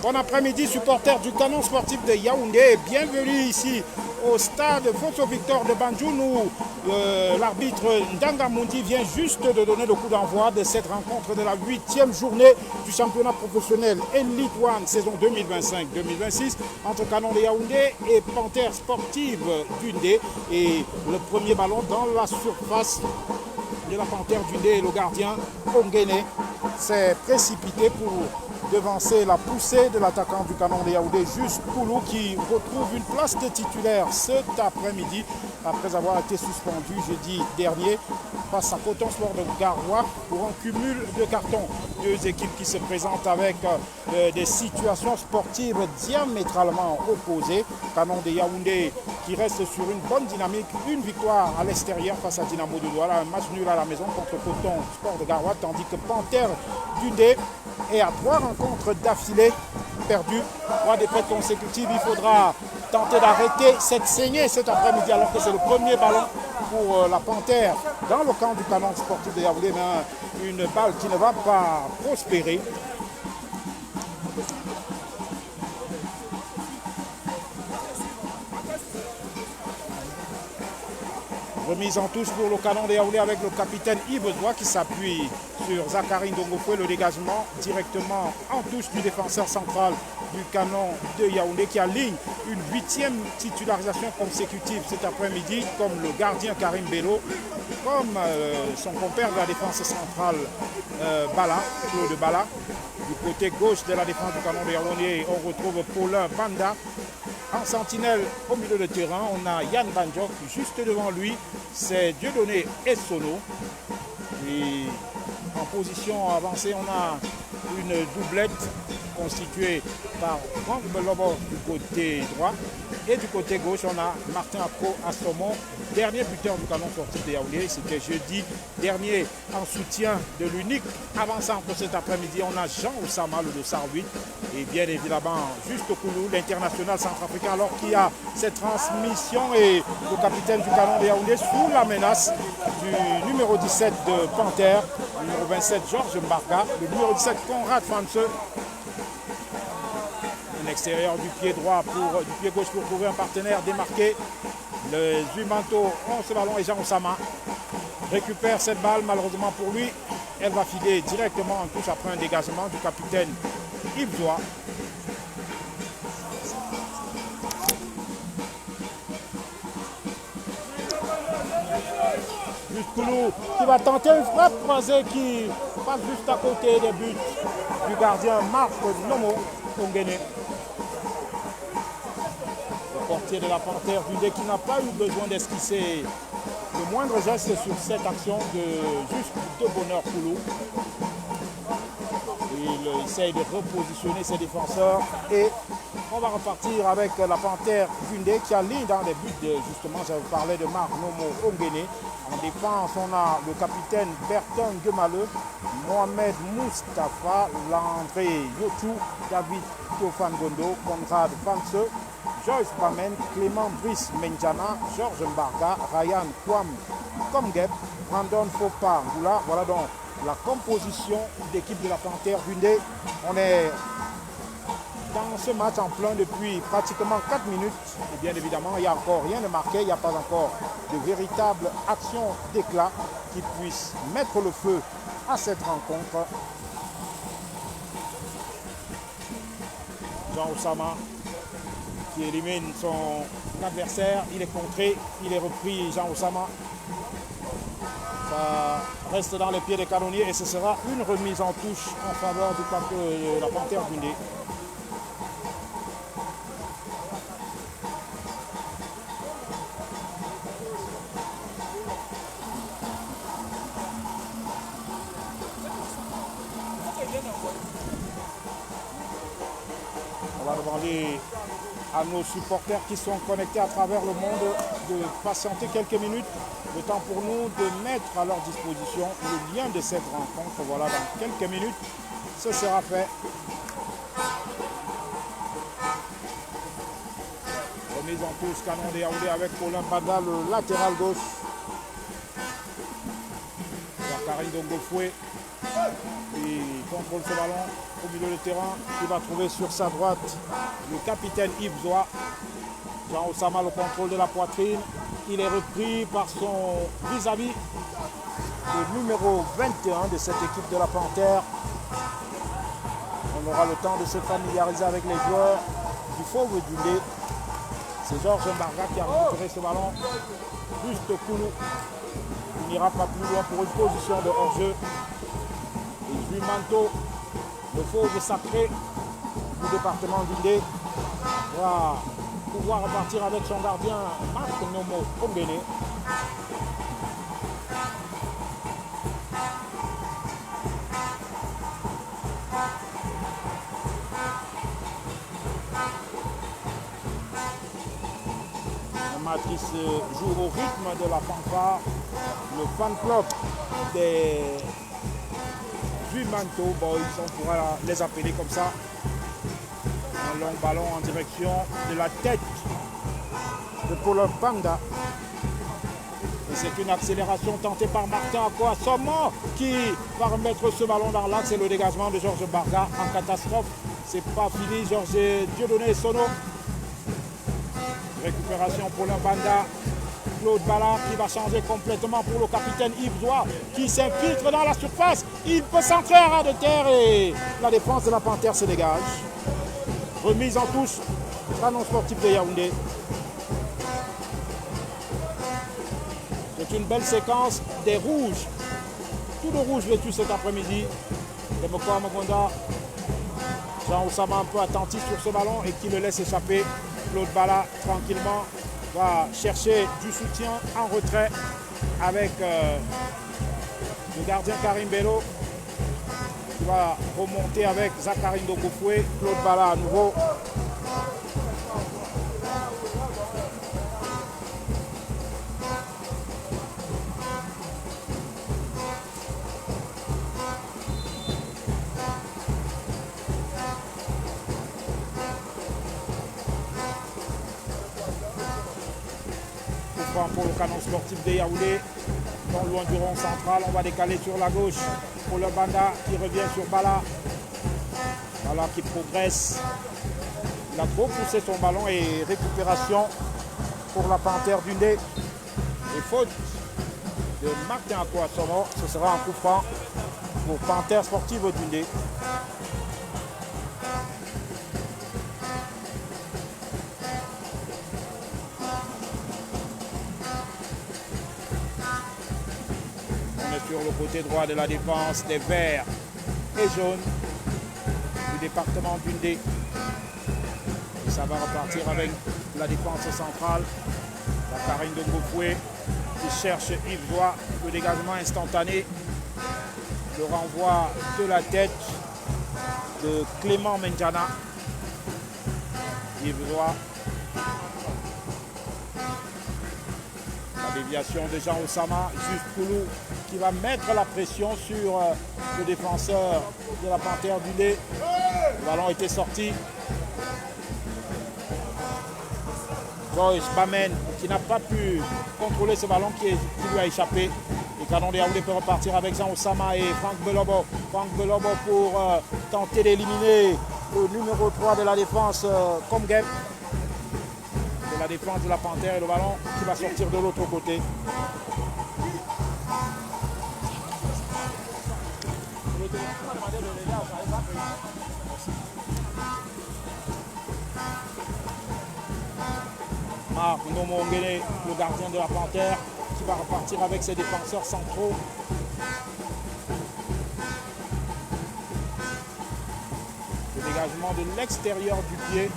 Bon après-midi, supporters du Canon sportif de Yaoundé. Bienvenue ici au stade Fosso Victor de Banjoul où l'arbitre Ndanga Mundi vient juste de donner le coup d'envoi de cette rencontre de la 8e journée du championnat professionnel Elite One saison 2025-2026 entre Canon de Yaoundé et Panthère Sportive d'Undé. Et le premier ballon dans la surface de la Panthère d'Undé, le gardien Ongene s'est précipité pour devancer la poussée de l'attaquant du Canon de Yaoundé, Juste Koulou, qui retrouve une place de titulaire cet après-midi après avoir été suspendu jeudi dernier face à Coton Sport de Garoua pour un cumul de cartons. Deux équipes qui se présentent avec des situations sportives diamétralement opposées. Canon de Yaoundé qui reste sur une bonne dynamique, une victoire à l'extérieur face à Dynamo de Douala, un match nul à la maison contre Coton Sport de Garoua, tandis que Panthère d'Undé est à 3 rencontres d'affilée perdues, 3 défaites consécutives. Il faudra tenter d'arrêter cette saignée cet après-midi alors que c'est le premier ballon pour la Panthère dans le camp du Canon sportif de Yaoundé, mais une balle qui ne va pas prospérer. Remise en touche pour le Canon de Yaoundé avec le capitaine Yves Doua qui s'appuie sur Zachary Ndongofoué. Le dégagement directement en touche du défenseur central du Canon de Yaoundé qui aligne une 8e titularisation consécutive cet après-midi, comme le gardien Karim Bello, comme son compère de la défense centrale Bala, Claude Bala. Du côté gauche de la défense du Canon de Yaoundé, on retrouve Paulin Banda. En sentinelle au milieu de terrain, on a Yann Banjok. Juste devant lui, c'est Dieudonné Essono. Et en position avancée, on a une doublette constituée par Franck Belobo du côté droit. Et du côté gauche, on a Martin Apko Asomon, dernier buteur du Canon sportif de Yaoundé. C'était jeudi dernier en soutien de l'unique avant-centre cet après-midi. On a Jean Oussama, le dossard 8. Et bien évidemment, Juste Koulou, l'international centrafricain, alors qu'il y a cette transmission et le capitaine du Canon de Yaoundé sous la menace du numéro 17 de Panthère, le numéro 27 Georges Mbarga, le numéro 17 Conrad Fanse. Extérieur du pied droit du pied gauche pour trouver un partenaire démarqué. Le Zumanto ont ce ballon et Jean Oussama récupère cette balle. Malheureusement pour lui, elle va filer directement en touche après un dégagement du capitaine Yves Doua. Juste Koulou qui va tenter une frappe croisée qui passe juste à côté des buts du gardien Marc Nomo Ongene. Portier de la Panthère d'Undé qui n'a pas eu besoin d'esquisser le moindre geste sur cette action de Juste de Bonheur Koulou. Il essaye de repositionner ses défenseurs et on va repartir avec la Panthère d'Undé qui aligne dans les buts justement, je vous parlais de Marc Nomo Ongene. En défense, on a le capitaine Bertin Gemaleux, Mohamed Moustapha, Landré Yotou, David Tofan Gondo, Conrad Fanse, Joyce Bamen, Clément Brice Menjana, Georges Mbarga, Ryan Kwam Komgeb, Brandon Fopa Ngoula. Voilà donc la composition d'équipe de la Panthère d'Undé. On est dans ce match en plein depuis pratiquement 4 minutes. Et bien évidemment, il n'y a encore rien de marqué, il n'y a pas encore de véritable action d'éclat qui puisse mettre le feu à cette rencontre. Jean Oussama qui élimine son adversaire, il est contré, il est repris. Jean Oussama, ça reste dans les pieds des canonniers et ce sera une remise en touche en faveur de la Panthère d'Undé. On va demander à nos supporters qui sont connectés à travers le monde de patienter quelques minutes, le temps pour nous de mettre à leur disposition le lien de cette rencontre. Voilà, dans quelques minutes, ce sera fait. Remise en touche, Canon de Yaoundé avec Paulin Banda, le latéral gauche. Zachary Ndongofoué qui contrôle ce ballon. au milieu de terrain. Il va trouver sur sa droite le capitaine Yves Zoa. Jean Osama le contrôle de la poitrine. Il est repris par son vis-à-vis, le numéro 21 de cette équipe de la Panthère. On aura le temps de se familiariser avec les joueurs du Fauve du Lait. C'est Georges Mbarga qui a récupéré ce ballon. Juste Koulou. Il n'ira pas plus loin pour une position de hors-jeu. Et Jules Manteau, le Fauve sacré du département du Lait, va pouvoir repartir avec son gardien Marc Nomo Ombene. Un match qui se joue au rythme de la fanfare. Le fan club des Jumanto Boys, on pourra les appeler comme ça. Un long ballon en direction de la tête de Paul Panda. Et c'est une accélération tentée par Martin Akoasomo qui va remettre ce ballon dans l'axe. Et le dégagement de Georges Barga en catastrophe. C'est pas fini. Georges Dieudonné Sono. Récupération pour Panda. Claude Ballard qui va changer complètement pour le capitaine Yves Zoa qui s'infiltre dans la surface. Il peut centrer à ras de terre et la défense de la Panthère se dégage. Remise en touche, canon sportif de Yaoundé. C'est une belle séquence des rouges. Tout de rouge vêtu cet après-midi. Demoko Amagonda, Jean Oussama un peu attentif sur ce ballon et qui le laisse échapper. Claude Bala tranquillement va chercher du soutien en retrait avec le gardien Karim Bello qui va remonter avec Zachary Ndogofoué. Claude Bala à nouveau. Pour le canon sportif de Yaoundé, dans loin du rond central, on va décaler sur la gauche pour le Banda qui revient sur Bala. Bala qui progresse. Il a trop poussé son ballon et récupération pour la Panthère du Ndé. Et faute de Martin Akoasomo, ce sera un coup franc pour Panthère sportive du Ndé. Sur le côté droit de la défense des verts et jaunes du département du Ndé. Et ça va repartir avec la défense centrale. La Karine de Ngofoué qui cherche Yves Zoa. Le dégagement instantané. Le renvoi de la tête de Clément Menjana. Yves Zoa. La déviation de Jean Oussama, juste Koulou qui va mettre la pression sur le défenseur de la Panthère du Ndé. Le ballon était sorti. Joyce Bamen qui n'a pas pu contrôler ce ballon qui lui a échappé. Et Canon de Yaoundé peut repartir avec Jean Oussama et Franck Belobo. Franck Belobo pour tenter d'éliminer le numéro 3 de la défense comme game. De la défense de la Panthère et le ballon qui va sortir de l'autre côté. Marc Nomo Ombene, le gardien de la Panthère, qui va repartir avec ses défenseurs centraux. Le dégagement de l'extérieur du pied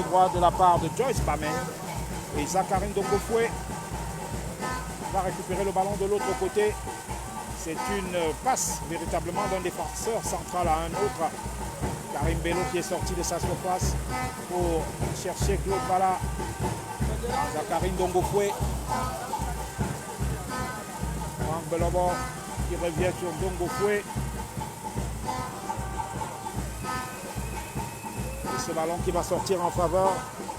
droit de la part de Joyce Bamen. Et Zachary Ndogofoué va récupérer le ballon de l'autre côté. C'est une passe véritablement d'un défenseur central à un autre. Karim Bello qui est sorti de sa surface pour chercher Claude Bala. Zachary Ndogofoué. Franck Belobo qui revient sur Ndogofoué. Ce ballon qui va sortir en faveur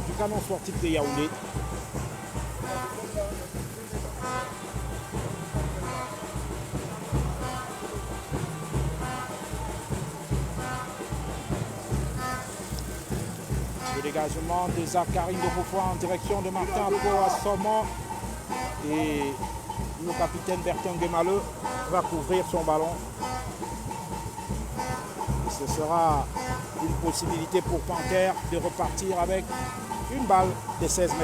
du canon sportif de Yaoundé. dégagement de Zakarin de Beaufoy en direction de Martin Poisson. Et le capitaine Bertrand Guémaleux va couvrir son ballon. Et ce sera une possibilité pour Panthère de repartir avec une balle de 16,50 m.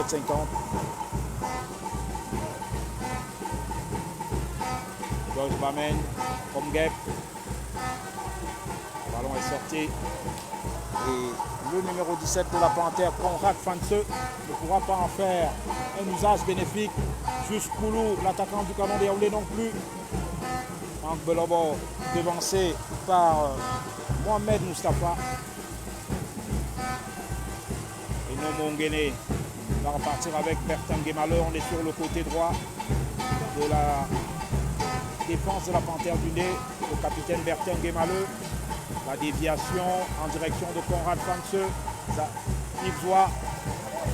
Georges Bamen comme guêpe. Le ballon est sorti. Et le numéro 17 de la Panthère, Conrad Fanse, ne pourra pas en faire un usage bénéfique. Juste Koulou, l'attaquant du Canon de Yaoundé non plus. Franck Belobo, devancé par Mohamed Moustapha. Et Nomo Nguene va repartir avec Bertrand Guémaleux. On est sur le côté droit de la défense de la Panthère du Nez. Le capitaine Bertrand Guémaleux. La déviation en direction de Conrad Fanse. Yves Zoua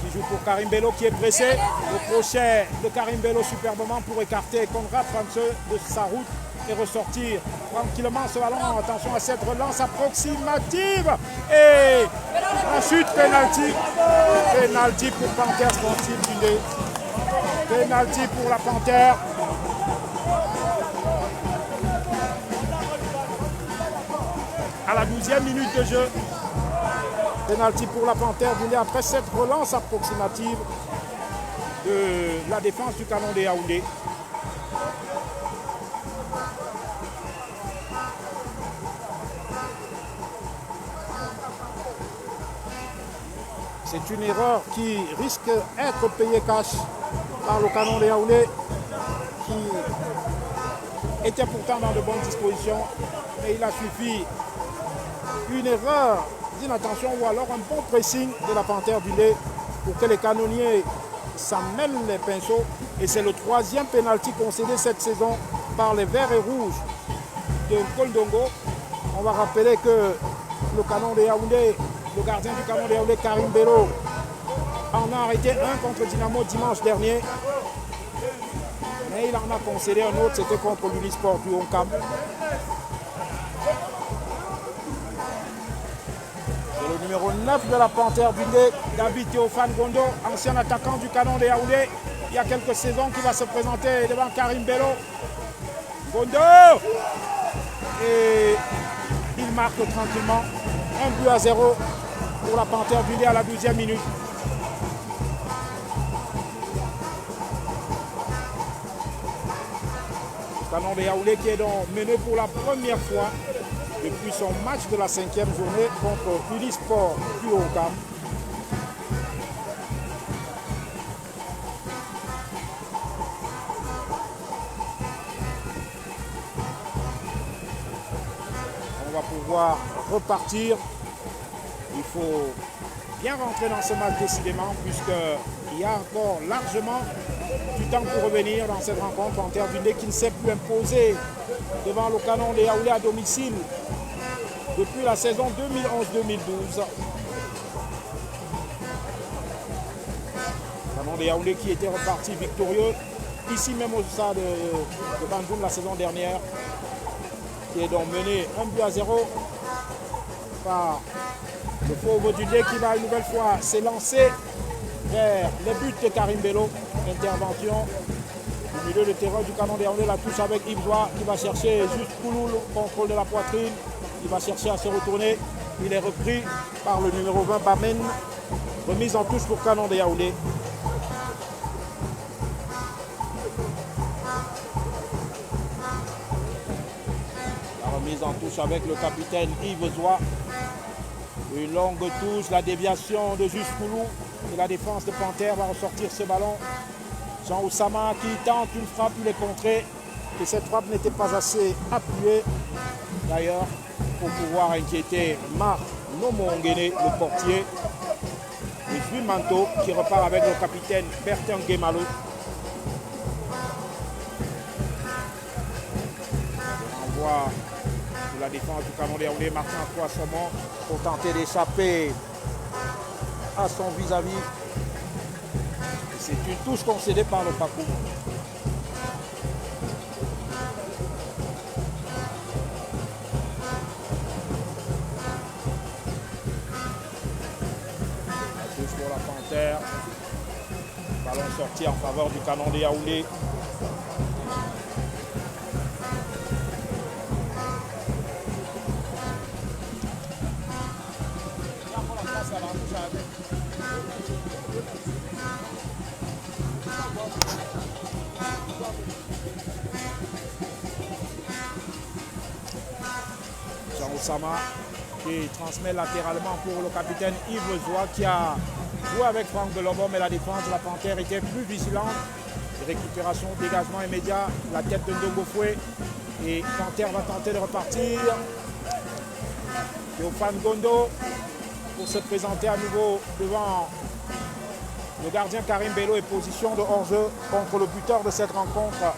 qui joue pour Karim Bello qui est pressé. Le crochet de Karim Bello superbement pour écarter Conrad Fanse de sa route et ressortir tranquillement ce ballon. Attention à cette relance approximative. Et ensuite penalty. Penalty pour Panthère Sportive du Nez. Penalty pour la Panthère. À la 12e minute de jeu, penalty pour la Panthère du Nez après cette relance approximative de la défense du Canon de Yaoundé. C'est une erreur qui risque d'être payée cash par le Canon de Yaoundé qui était pourtant dans de bonnes dispositions, mais il a suffi une erreur d'inattention ou alors un bon pressing de la Panthère du Nez pour que les canonniers s'en mêlent les pinceaux. Et c'est le 3e pénalty concédé cette saison par les Verts et Rouges de Koldongo. On va rappeler que le Canon de Yaoundé, le gardien du Canon de Yaoundé, Karim Bello, en a arrêté un contre Dynamo dimanche dernier. Mais il en a concédé un autre, c'était contre l'Unisport du Honkam. Le numéro 9 de la Panthère du Nez, David Théophane Gondo, ancien attaquant du Canon de Yaoundé, il y a quelques saisons qui va se présenter devant Karim Bello. Gondo! Et il marque tranquillement 1-0 pour la Panthère du Nez à la 12e minute. Le Canon de Yaoundé qui est donc mené pour la première fois depuis son match de la 5e journée contre Unisport du Honkam. On va pouvoir repartir. Il faut bien rentrer dans ce match décidément puisqu'il y a encore largement du temps pour revenir dans cette rencontre. Panthère du Nez qui ne s'est plus imposé devant le Canon de Yaoundé à domicile depuis la saison 2011-2012. Canon de Yaoundé qui était reparti victorieux ici même au stade de Bandjoun la saison dernière, qui est donc mené 1-0 par le Fauve du Nez qui va une nouvelle fois s'élancer vers les buts de Karim Bello. Intervention du milieu de terrain du Canon de Yaoundé, la touche avec Yves Zoua qui va chercher juste Koulou, contrôle de la poitrine. Il va chercher à se retourner. Il est repris par le numéro 20, Bamen. Remise en touche pour Canon de Yaoundé. La remise en touche avec le capitaine Yves Zoua. Une longue touche, la déviation de Juste Koulou. Et la défense de Panthère va ressortir ce ballon. Jean Oussama qui tente une frappe, il est contré. Et cette frappe n'était pas assez appuyée. D'ailleurs, pour pouvoir inquiéter Marc Nomo Nguene, le portier. Et puis Manto qui repart avec le capitaine Bertrand Guémaleux. On voit de la défense du Canon de Yaoundé, Martin Poisson pour tenter d'échapper à son vis-à-vis. C'est une touche concédée par le Pakou. pour la Panthère. Ballon sorti en faveur du Canon de Yaoundé. Jean Osama qui transmet latéralement pour le capitaine Yves Zoua qui a joué avec Franck Belombo, mais la défense de la Panthère était plus vigilante. Récupération, dégagement immédiat, la tête de Ndongo Foué. Et Panthère va tenter de repartir. Théophane Gondo pour se présenter à nouveau devant le gardien Karim Bello et position de hors-jeu contre le buteur de cette rencontre.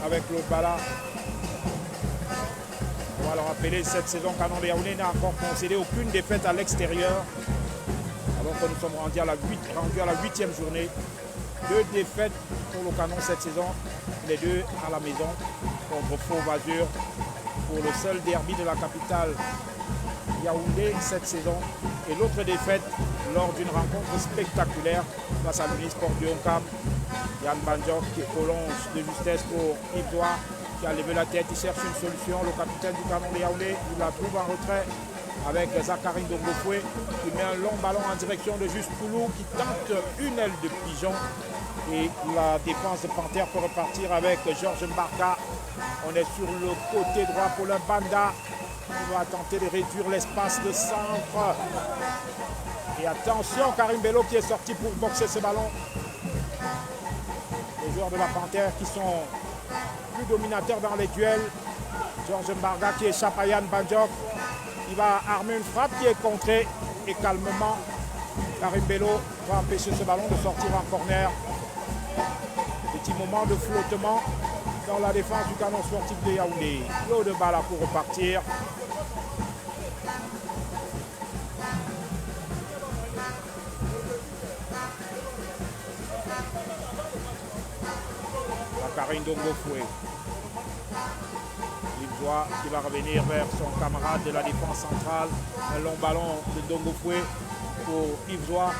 Avec Claude Bala. On va le rappeler, cette saison, Canon de Yaoundé n'a encore concédé aucune défaite à l'extérieur. Alors que nous sommes rendus à la 8e journée. 2 défaites pour le Canon cette saison, les 2 à la maison contre Faux-Vazur pour le seul derby de la capitale Yaoundé cette saison. Et l'autre défaite lors d'une rencontre spectaculaire face à l'Unisport du Honcam. Yann Banjok qui prolonge de justesse pour Yves Doua qui a levé la tête, il cherche une solution. Le capitaine du Canon de Yaoundé, il la trouve en retrait avec Zachary Ndongo Foué qui met un long ballon en direction de Juste Poulou qui tente une aile de pigeon. Et la défense de Panthère peut repartir avec Georges Mbarka. On est sur le côté droit pour le Banda. Il va tenter de réduire l'espace de centre. Et attention, Karim Bello qui est sorti pour boxer ce ballon. Les joueurs de la Panthère qui sont plus dominateurs dans les duels. Georges Mbarga qui échappe à Yann Banjok. Il va armer une frappe qui est contrée. Et calmement, Karim Bello va empêcher ce ballon de sortir en corner. Petit moment de flottement dans la défense du Canon sportif de Yaoundé. Claude Bala pour repartir. Karim Ndongo Foué. Il voit qu'il va revenir vers son camarade de la défense centrale. Un long ballon de Ndongo Foué pour Yves Zoua.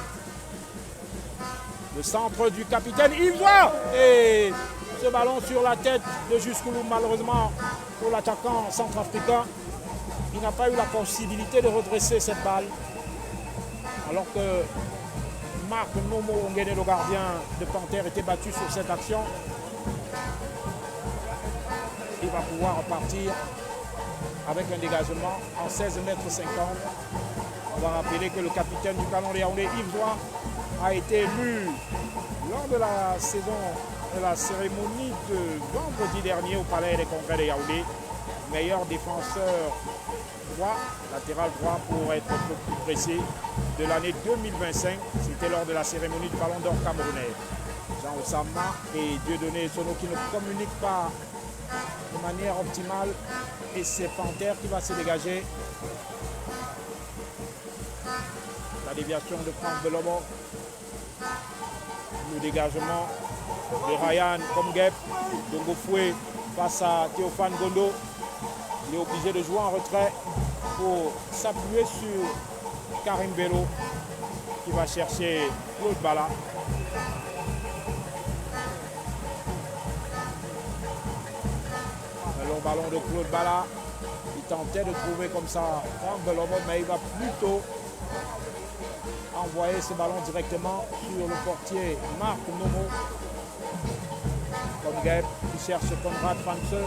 Le centre du capitaine Yves Zoua. Et ce ballon sur la tête de Jusqu'oulou, malheureusement pour l'attaquant centrafricain. Il n'a pas eu la possibilité de redresser cette balle. Alors que Marc Nomo Ongene, le gardien de Panthère, était battu sur cette action. Il va pouvoir repartir avec un dégagement en 16,50 m. On va rappeler que le capitaine du Canon de Yaoundé, Yves Zoua, a été élu lors de la saison de la cérémonie de vendredi dernier au Palais des Congrès de Yaoundé. Meilleur défenseur droit, latéral droit pour être un peu plus précis, de l'année 2025. C'était lors de la cérémonie du Ballon d'Or camerounais. Jean Osama et Dieudonné Sono qui ne communiquent pas de manière optimale et c'est Panthère qui va se dégager. La déviation de Franck Belombo, le dégagement de Ryan Komgep, Ndongo Foué face à Théophane Gondo. Il est obligé de jouer en retrait pour s'appuyer sur Karim Bello qui va chercher Claude Bala. Un long ballon de Claude Bala. Il tentait de trouver comme ça Franck Belombo, mais il va plutôt envoyer ce ballon directement sur le portier Marc Nomo. Komgep qui cherche Conrad Franse.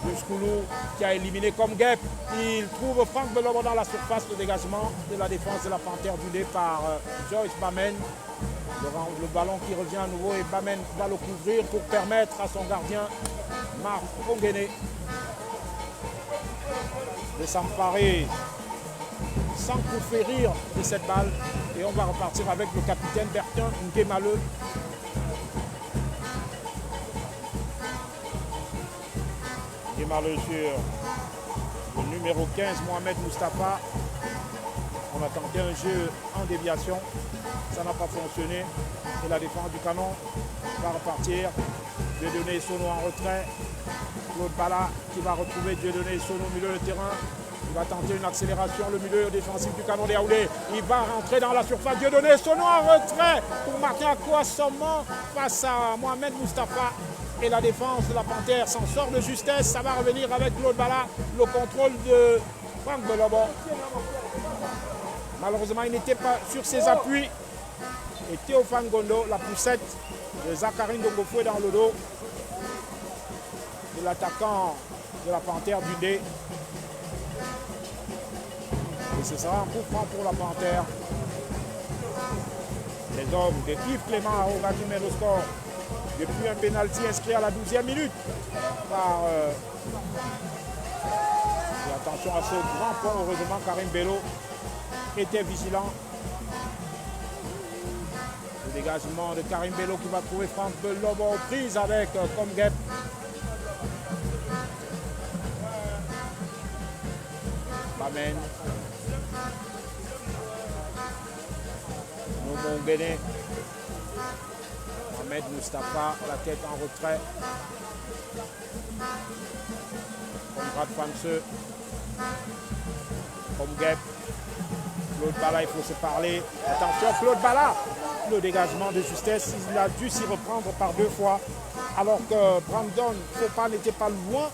Jusqu'oulou qui a éliminé Komgep. Il trouve Franck Belombo dans la surface de dégagement de la défense de la Panthère du par Joyce Bamen. Le ballon qui revient à nouveau et Bamen va le couvrir pour permettre à son gardien Marc Ongene de s'emparer sans coup férir de cette balle. Et on va repartir avec le capitaine Bertin Nguemaleu. Nguemaleu sur le numéro 15, Mohamed Moustapha. On a tenté un jeu en déviation. Ça n'a pas fonctionné. Et la défense du Canon va repartir. Dieudonné Sono en retrait. Claude Bala qui va retrouver Dieudonné Sono au milieu de terrain. Il va tenter une accélération, le milieu défensif du Canon de Yaoundé. Il va rentrer dans la surface. Dieudonné Sono en retrait pour marquer à quoi seulement face à Mohamed Moustapha. Et la défense de la Panthère s'en sort de justesse. Ça va revenir avec Claude Bala. Le contrôle de Franck Belobo. Malheureusement, il n'était pas sur ses appuis. Et Théophane Gondo, la poussette de Zachary Ndongofoué dans le dos de l'attaquant de la Panthère du Dé. Et ce sera un coup franc pour la Panthère. Les hommes de Yves Clément Aroga qui mènent au score depuis un pénalty inscrit à la 12e minute par... Et attention à ce grand pont, heureusement Karim Bello était vigilant. Le dégagement de Karim Bello qui va trouver Franck Belobo aux prises avec Comgep. Bamen. Nomo Béné. Mohamed Moustapha, la tête en retrait. Conrad Famseux. Comgep. Claude Bala, il faut se parler. Attention, Claude Bala. Le dégagement de justesse, il a dû s'y reprendre par 2 fois. Alors que Brandon Fopa n'était pas loin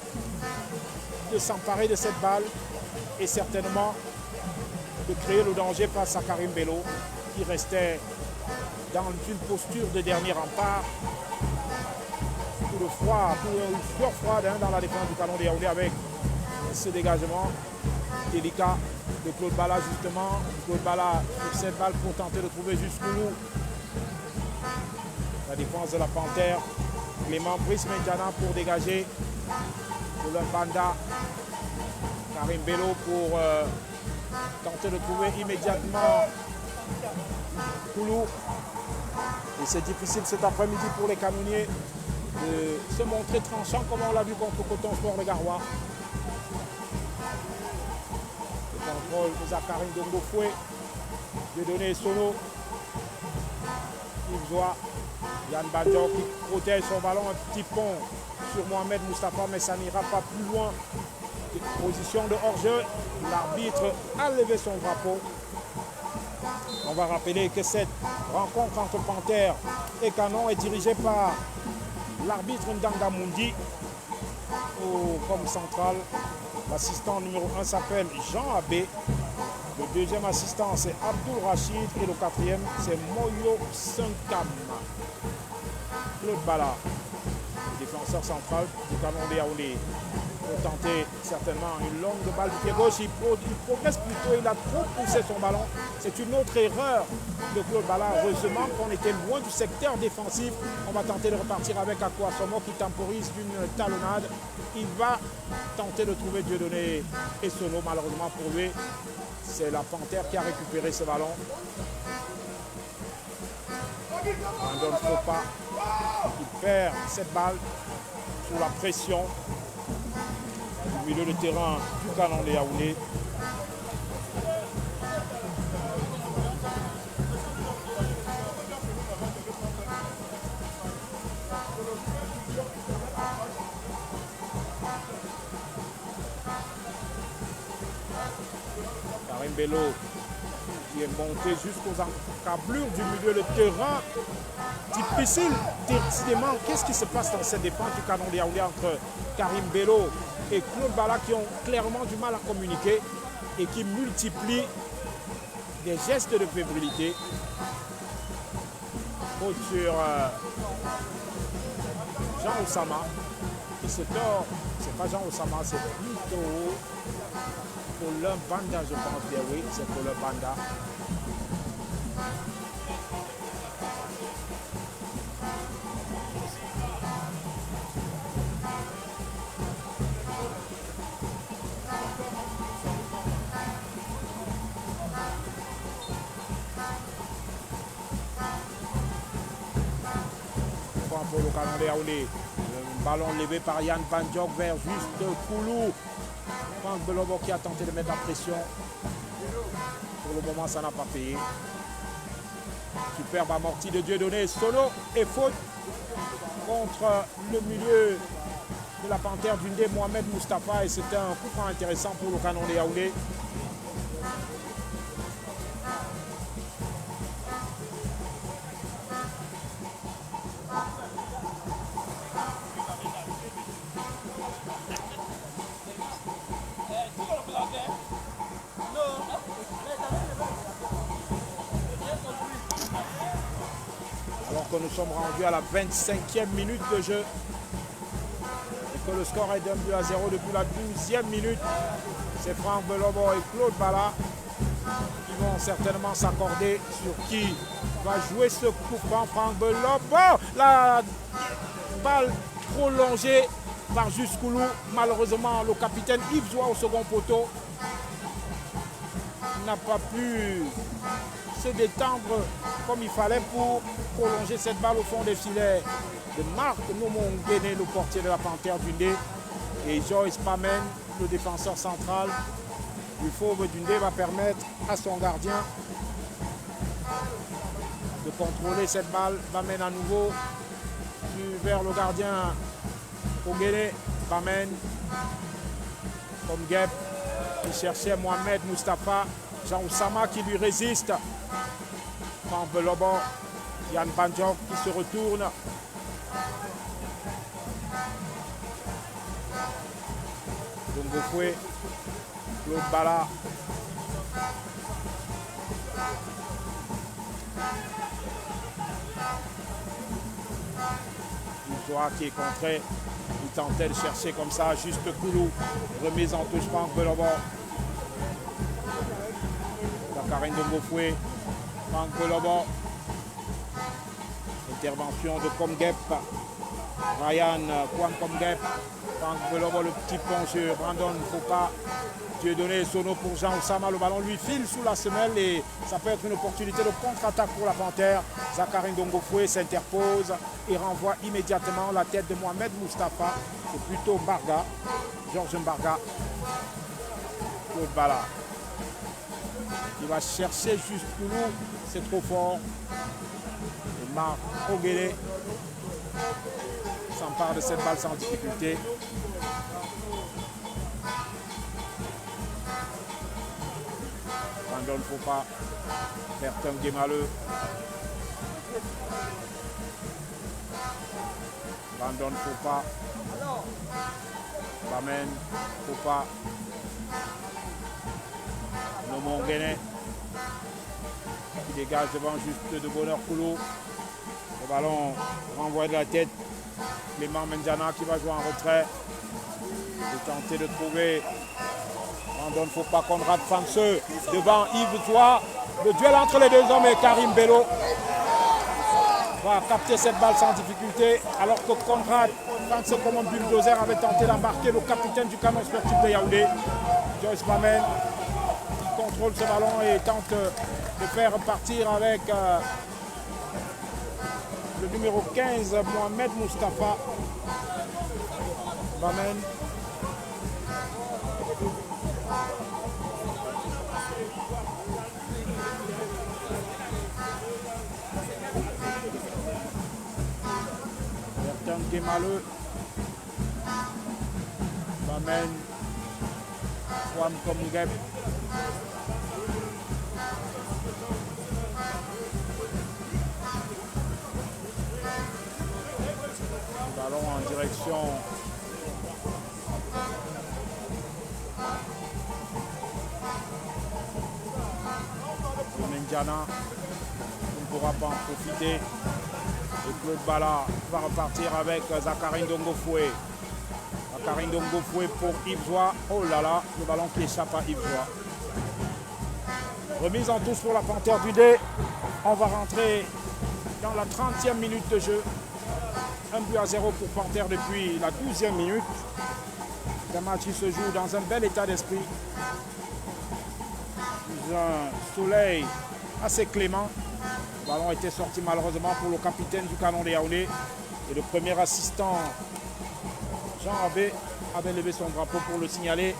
de s'emparer de cette balle. Et certainement de créer le danger face à Karim Bello, qui restait dans une posture de dernier rempart. Tout le froid, une sueur froide dans la défense du Canon de Yaoundé avec ce dégagement délicat de Claude Bala justement. Claude Bala sur cette balle pour tenter de trouver jusqu'au bout la défense de la Panthère. Clément Brice Medjana pour dégager de Banda. Karim Bello pour tenter de trouver immédiatement Koulou. Et c'est difficile cet après-midi pour les canonniers de se montrer tranchant comme on l'a vu contre Coton Sport de Garoua. Le contrôle de Zachary Ndongofoué. Dieudonné Sono. Yves Zoua. Yann Badjo qui protège son ballon. Un petit pont sur Mohamed Moustapha, mais ça n'ira pas plus loin. Position de hors-jeu, l'arbitre a levé son drapeau. On va rappeler que cette rencontre entre Panthère et Canon est dirigée par l'arbitre Ndanga Mundi. Comme central, l'assistant numéro 1 s'appelle Jean Abbé. Le deuxième assistant c'est Abdul Rachid et le quatrième c'est Moyo Sankam. Claude Bala, le défenseur central du Canon de Yaoundé. Pour tenter certainement une longue balle du pied gauche, il progresse plutôt, il a trop poussé son ballon. C'est une autre erreur de Claude Bala. Heureusement qu'on était loin du secteur défensif. On va tenter de repartir avec Akwa Somo qui temporise d'une talonnade. Il va tenter de trouver Dieudonné et Sono. Malheureusement pour lui, c'est la Panthère qui a récupéré ce ballon. Brandon Fopa qui perd cette balle sous la pression du milieu de terrain du Canon de Yaoundé. Karim Bello qui est monté jusqu'aux encablures du milieu de terrain. Difficile, décidément, qu'est-ce qui se passe dans cette défense du Canon de Yaoundé entre Karim Bello et Claude Bala qui ont clairement du mal à communiquer et qui multiplient des gestes de fébrilité. Faute sur Jean Oussama qui se tord. C'est pas Jean Oussama, c'est plutôt Paulin Banda, je pense bien, oui, c'est Paulin Banda. Pour le Canon de Yaoundé. Le ballon levé par Yann Bandjok vers juste Koulou. Franck Belobo qui a tenté de mettre la pression. Pour le moment, ça n'a pas payé. Superbe amorti de Dieudonné. Sono et faute contre le milieu de la Panthère d'Undé, Mohamed Moustapha. Et c'était un coup franc intéressant pour le Canon de Yaoundé. Alors que nous sommes rendus à la 25e minute de jeu et que le score est d'1-0 depuis la 12e minute, c'est Franck Belobo et Claude Bala qui vont certainement s'accorder sur qui va jouer ce coup franc. Franck Belobo, la balle prolongée par Juskoulou. Malheureusement, le capitaine Yves Zoua au second poteau n'a pas pu se détendre comme il fallait pour prolonger cette balle au fond des filets de Marc Nomongene, le portier de la Panthère d'Undé, et Joyce Pamen, le défenseur central du Fauve d'Undé, va permettre à son gardien de contrôler cette balle. Pamen à nouveau vers le gardien Ogene. Pamen comme Guep qui cherchait Mohamed Moustapha. Jean Oussama qui lui résiste. Franck Belobo, Yann Banjok qui se retourne. Dongo Foué, Claude Bala. Zoua qui est contré. Il tentait de chercher comme ça, juste Koulou. Remise en touche Franck Belobo. Karine Dongo Foué, Franck Belobo. Intervention de Komgep. Ryan Kwan Komgep. Franck Belobo, le petit pont sur Brandon Foka. Dieudonné Sono pour Jean Oussama. Le ballon lui file sous la semelle et ça peut être une opportunité de contre-attaque pour la Panthère. Zakarin Dongo Foué s'interpose et renvoie immédiatement la tête de Mohamed Moustapha. C'est plutôt Mbarga, Georges Mbarga. Claude Bala. Il va chercher juste Koulou, c'est trop fort. Et Marc Ogele s'empare de cette balle sans difficulté. Brandon Fopa, Bertin Guémaleux. Brandon Fopa. Bamen Fopa. Nomongene qui dégage devant juste de Bonheur Koulou. Le ballon renvoyé de la tête. Clément Mendiana qui va jouer en retrait. Et tenter de trouver Brandon Fopa, Conrad Fanseux devant Yves Zoua. Le duel entre les deux hommes et Karim Bello va capter cette balle sans difficulté. Alors que Conrad Fanseux comme un bulldozer avait tenté d'embarquer le capitaine du Canon sportif de Yaoundé, Joyce Pamen, contrôle ce ballon et tente de faire partir avec le numéro 15, Mohamed Moustapha. Bamen. Bertin Guémaleux. Bamen. Swam Komgep. Ballon en direction de Mendiana, on ne pourra pas en profiter. Et Claude Bala va repartir avec Zakarin Dongo Foué. Zakarin Dongo Foué pour Yves Zoua. Oh là là, le ballon qui échappe à Yves Zoua. Remise en touche pour la Panthère d'Undé. On va rentrer dans la 30e minute de jeu. 1-0 pour Panthère depuis la 12e minute. Le match se joue dans un bel état d'esprit. Un soleil assez clément. Le ballon était sorti malheureusement pour le capitaine du Canon de Yaoundé. Et le premier assistant, Jean Abbé, avait levé son drapeau pour le signaler.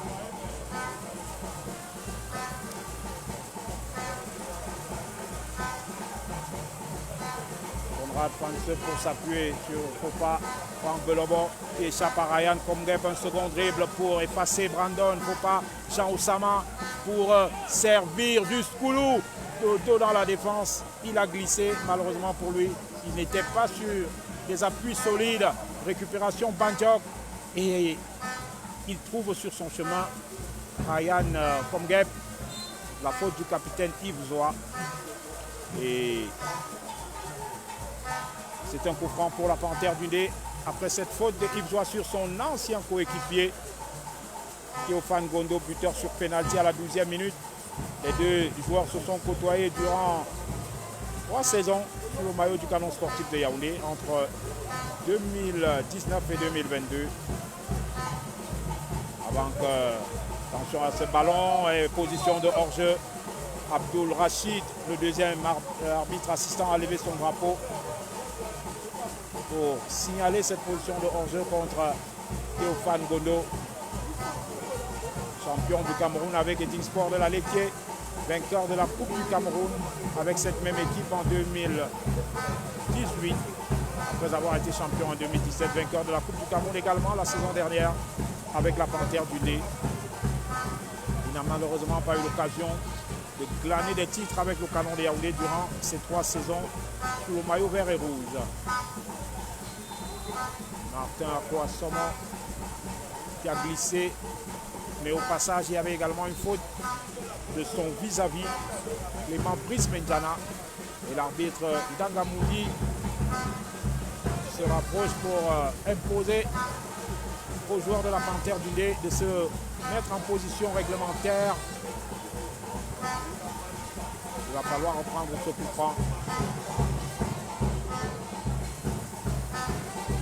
Conrad Franz pour s'appuyer sur Fopa. Franck Belobo qui échappe à Ryan Komgep. Un second dribble pour effacer Brandon. Fopa. Jean Oussama pour servir du Skoulou. Dodo dans la défense. Il a glissé. Malheureusement pour lui, il n'était pas sur des appuis solides. Récupération Banjok. Et il trouve sur son chemin Ryan Komgep. La faute du capitaine Yves Zoa. Et c'est un coup franc pour la Panthère du Dé. Après cette faute de Yves Zoa sur son ancien coéquipier, Théophane Gondo, buteur sur pénalty à la 12e minute. Les deux joueurs se sont côtoyés durant 3 saisons sous le maillot du Canon sportif de Yaoundé entre 2019 et 2022. Avant que, attention à ce ballon et position de hors-jeu. Abdul Rachid, le deuxième arbitre assistant, a levé son drapeau pour signaler cette position de hors-jeu contre Théophane Gondo, champion du Cameroun avec Edding Sport de la Lecquier, vainqueur de la Coupe du Cameroun avec cette même équipe en 2018, après avoir été champion en 2017, vainqueur de la Coupe du Cameroun également la saison dernière avec la Panthère du Dé. Il n'a malheureusement pas eu l'occasion de glaner des titres avec le Canon de Yaoundé durant ces 3 saisons sous le maillot vert et rouge. Martin Akouassomo qui a glissé, mais au passage il y avait également une faute de son vis-à-vis, Clément Brice Mendiana, et l'arbitre Ndangamoudi se rapproche pour imposer aux joueurs de la Panthère du Dé de se mettre en position réglementaire. Il va falloir reprendre ce coup franc.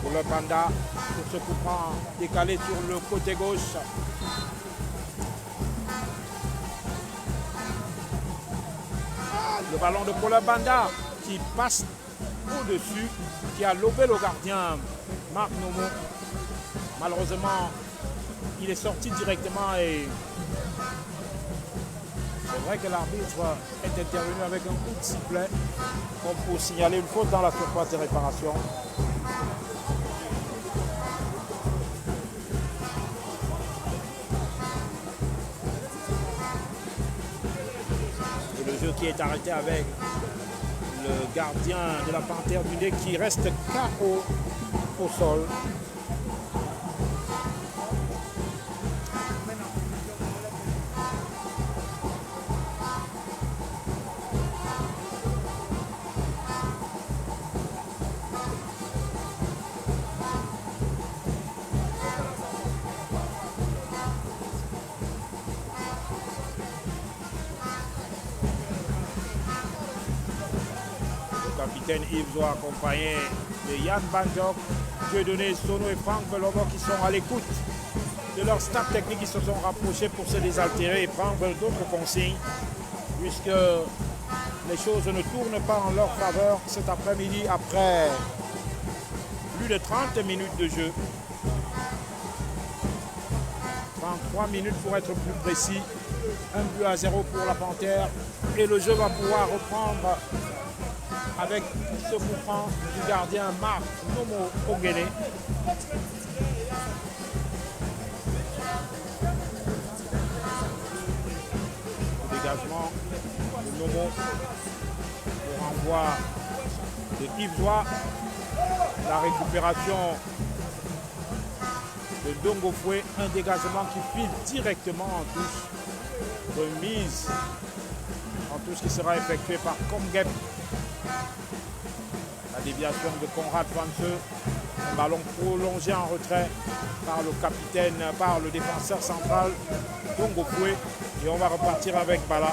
Pour le Panda, pour ce coup franc décalé sur le côté gauche. Le ballon de Paul Banda qui passe au-dessus, qui a lobé le gardien Marc Nomo. Malheureusement, il est sorti directement et c'est vrai que l'arbitre est intervenu avec un coup de sifflet comme pour signaler une faute dans la surface de réparation. Et le jeu qui est arrêté avec le gardien de la Panthère du Dé qui reste KO au sol. Yves Zoa accompagné de Yann Banjok, Dieudonné Sono et Franck Belobo qui sont à l'écoute de leur staff technique, qui se sont rapprochés pour se désaltérer et prendre d'autres consignes, puisque les choses ne tournent pas en leur faveur cet après-midi après plus de 30 minutes de jeu. 33 minutes pour être plus précis, 1-0 pour la Panthère et le jeu va pouvoir reprendre avec ce coup franc du gardien Marc Nomo Ogene. Le dégagement de Nomo, le renvoi de Yves Zoa, la récupération de Dongo Foué, un dégagement qui file directement en touche, remise en touche qui sera effectuée par Komgep. La déviation de Conrad Franz, un ballon prolongé en retrait par le capitaine, par le défenseur central Dongo Foué. Et on va repartir avec Bala.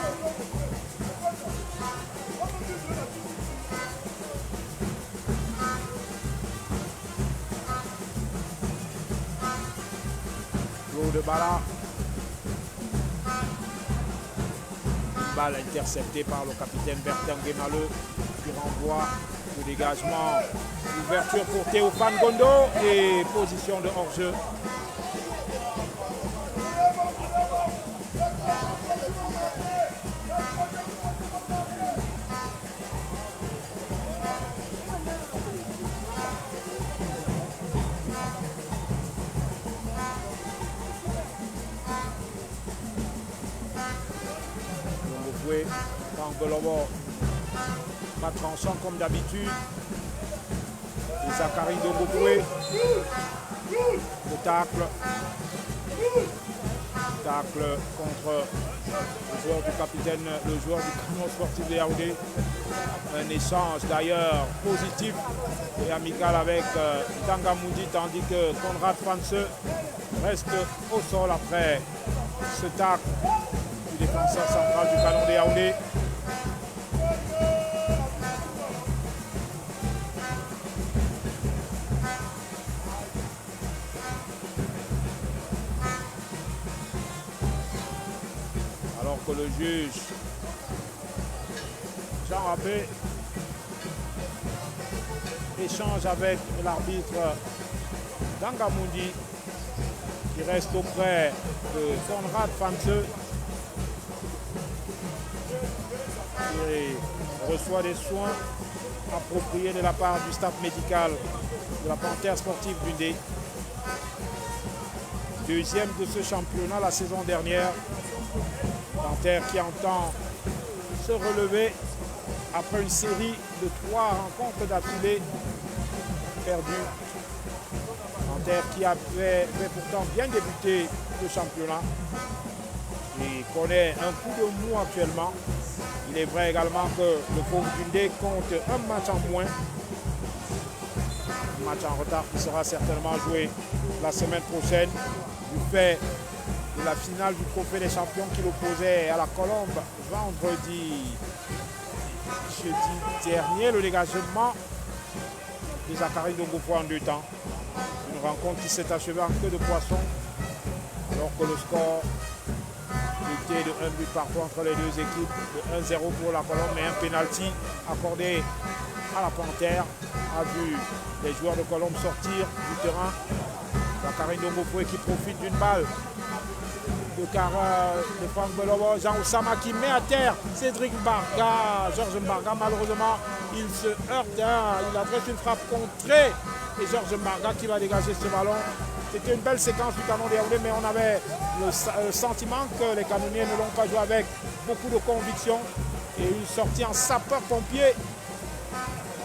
L'eau de Bala. Une balle interceptée par le capitaine Bertin Guémaleux qui renvoie le dégagement. Ouverture pour Théophane Gondo et position de hors-jeu. jouer. Tangolobo, pas tranchant comme d'habitude. Et Zachary Dongoboué. Le tacle. Tacle contre le joueur du capitaine, le joueur du Canon Sportif de Yaoundé. Un échange d'ailleurs positif et amical avec Dangamoudi, tandis que Conrad Fanse reste au sol après ce tacle du défenseur central du Canon de Yaoundé. Alors que le juge Jean Rappé échange avec l'arbitre Dangamoudi qui reste auprès de Conrad Fanse qui reçoit des soins appropriés de la part du staff médical de la Panthère Sportive d'Undé. Deuxième de ce championnat la saison dernière. Panthère qui entend se relever après une série de 3 rencontres d'affilée perdues. Panthère qui avait pourtant bien débuté le championnat et connaît un coup de mou actuellement. Il est vrai également que le pauvre Dundee compte un match en moins. Un match en retard qui sera certainement joué la semaine prochaine du fait de la finale du Trophée des Champions qui l'opposait à la Colombe jeudi dernier. Le dégagement de Zachary Dongoboué en 2 temps. Une rencontre qui s'est achevée en queue de poisson alors que le score était de 1 but partout entre les deux équipes, de 1-0 pour la Colombe, mais un penalty accordé à la Panthère a vu les joueurs de Colombe sortir du terrain. Zachary Dongoboué qui profite d'une balle de Franck Belobo, Jean Oussama qui met à terre Cédric Mbarga. Georges Mbarga, malheureusement, il se heurte, il adresse une frappe contrée et Georges Mbarga qui va dégager ce ballon. C'était une belle séquence du Canon de Yaoundé, mais on avait le sentiment que les canonniers ne l'ont pas joué avec beaucoup de conviction. Et une sortie en sapeur-pompier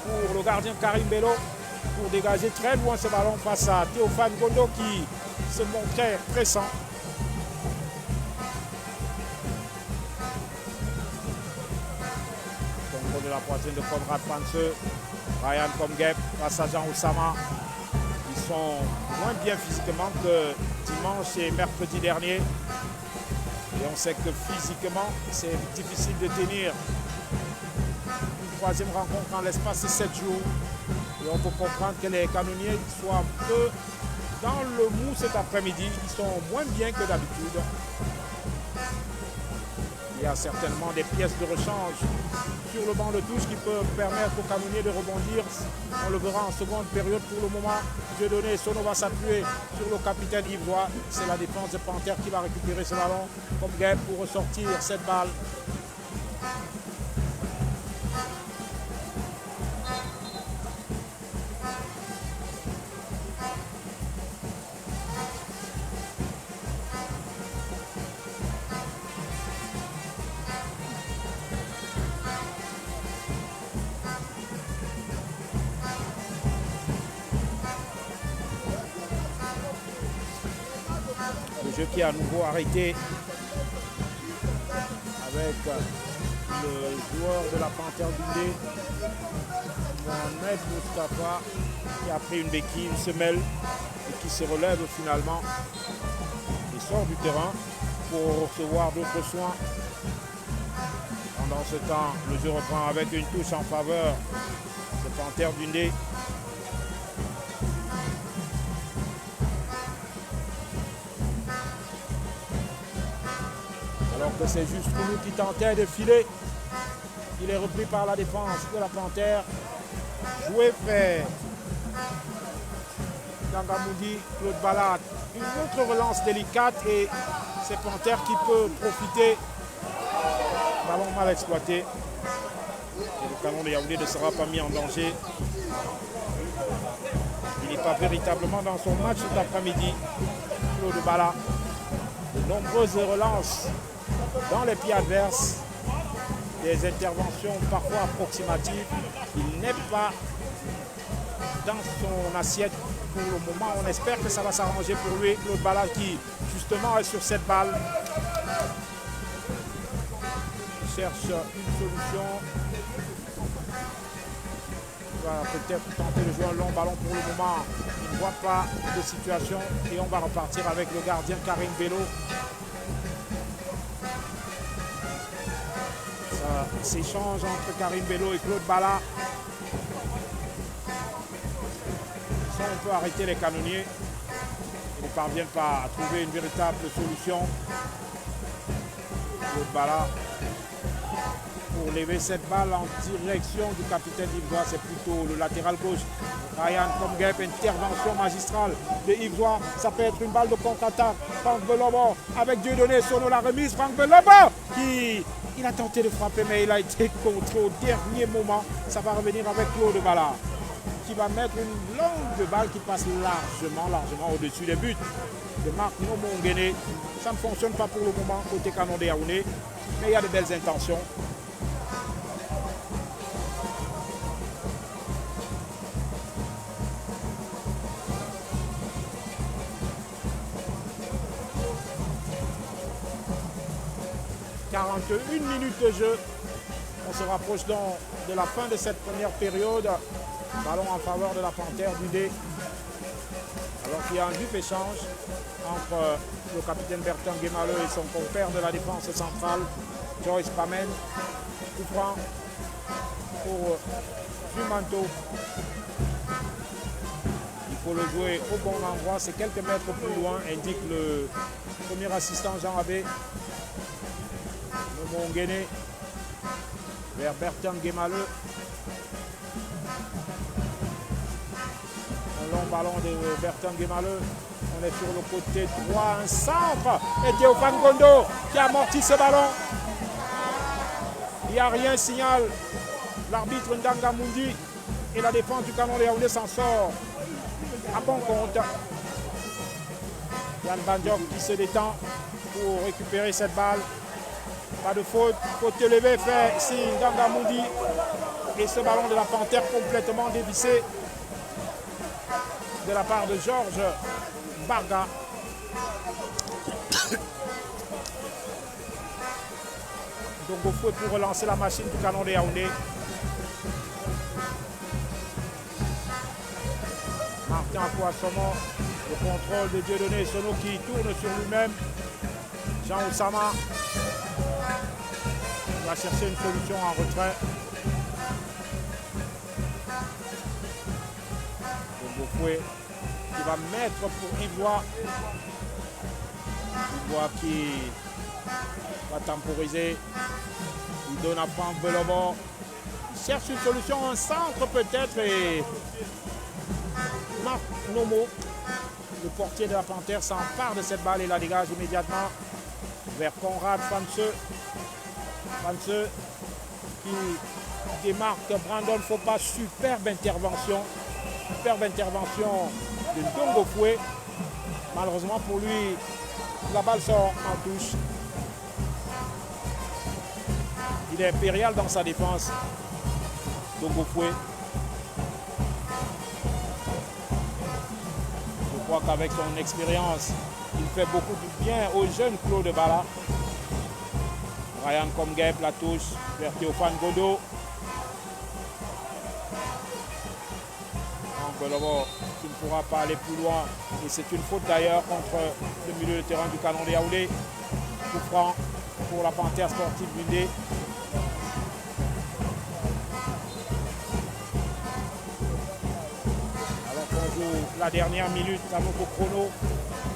pour le gardien Karim Bello pour dégager très loin ce ballon face à Théophane Gondo qui se montrait pressant. Contrôle de la poitrine de Conrad Fanse, Ryan Komgep face à Jean Oussama. Ils sont moins bien physiquement que dimanche et mercredi dernier. Et on sait que physiquement, c'est difficile de tenir une troisième rencontre en l'espace de 7 jours. Et on peut comprendre que les canonniers soient un peu dans le mou cet après-midi. Ils sont moins bien que d'habitude. Il y a certainement des pièces de rechange sur le banc de touche qui peuvent permettre aux canonniers de rebondir. On le verra en seconde période. Pour le moment, Dieudonné Sono va s'appuyer sur le capitaine Yves. C'est la défense de Panthère qui va récupérer ce ballon comme game pour ressortir cette balle. Le jeu qui est à nouveau arrêté avec le joueur de la Panthère d'Undé, Mohamed Moustapha, qui a pris une béquille, une semelle et qui se relève finalement et sort du terrain pour recevoir d'autres soins. Pendant ce temps, le jeu reprend avec une touche en faveur de Panthère d'Undé. Alors que c'est juste Koulou qui tentait de filer. Il est repris par la défense de la Panthère. Joué fait. Dangamoudi, Claude Balade. Une autre relance délicate et c'est Panthère qui peut profiter. Ballon mal exploité. Et le Canon de Yaoundé ne sera pas mis en danger. Il n'est pas véritablement dans son match cet après-midi. Claude Balade. De nombreuses relances dans les pieds adverses. des interventions parfois approximatives. Il n'est pas dans son assiette pour le moment. On espère que ça va s'arranger pour lui. Claude Bala qui justement est sur cette balle. Il cherche une solution. Il va peut-être tenter de jouer un long ballon pour le moment. Il ne voit pas de situation et on va repartir avec le gardien Karim Bello. Ça s'échange entre Karim Bello et Claude Bala. Si on peut arrêter les canonniers, ils ne parviennent pas à trouver une véritable solution. Claude Bala pour lever cette balle en direction du capitaine d'Ivoire, c'est plutôt le latéral gauche. Ryan Komgep, intervention magistrale de Ivoire. Ça peut être une balle de contre-attaque. Franck Belobo avec Dieudonné Sono, la remise. Franck Belobo qui il a tenté de frapper, mais il a été contré au dernier moment. Ça va revenir avec Claude Bala qui va mettre une longue balle qui passe largement au-dessus des buts de Marc Nomongene. Ça ne fonctionne pas pour le moment côté Canon de Yaoundé, mais il y a de belles intentions. « 41 minutes de jeu. On se rapproche donc de la fin de cette première période. Ballon en faveur de la Panthère du D. Alors qu'il y a un vif échange entre le capitaine Bertrand Guémaleux et son compère de la défense centrale, Joyce Pamen. Coup franc pour Fumanto. Il faut le jouer au bon endroit. C'est quelques mètres plus loin, indique le premier assistant Jean Abbé. Nomongene vers Bertrand Guémaleux. Un long ballon de Bertrand Guémaleux. On est sur le côté droit, un centre. Et Théophane Gondo qui amortit ce ballon. Il n'y a rien, signale l'arbitre Ndanga Mundi. Et la défense du Canon de Yaoundé s'en sort à bon compte. Yann Bandiok qui se détend pour récupérer cette balle. Pas de faute, faute élevée fait ici Ndanga Mundi. Et ce ballon de la Panthère complètement dévissé de la part de Georges Barga. Donc au faute pour relancer la machine du Canon de Yaoundé. Martin Poissonneau, le contrôle de Dieudonné Sono qui tourne sur lui-même. Jean Oussama va chercher une solution en retrait. Bofoué qui va mettre pour Ivoire. Ivoire qui va temporiser. Il donne à Franck Belobo. Il cherche une solution, un centre peut-être. Et Marc Nomo, le portier de la Panthère, s'empare de cette balle et la dégage immédiatement vers Conrad Fanseux. Fanseux qui démarque Brandon Fopa. Superbe intervention de Ndongo Foué. Malheureusement pour lui, la balle sort en touche. Il est impérial dans sa défense, Ndongo Foué. Je crois qu'avec son expérience, il fait beaucoup de bien au jeune Claude Bala. Ryan Komgep, la touche vers Théophane Gondo. Belobo qui ne pourra pas aller plus loin. Et c'est une faute d'ailleurs contre le milieu de terrain du Canon de Yaoundé. Coup franc pour la Panthère sportive du D. Alors qu'on joue la dernière minute à nouveau chrono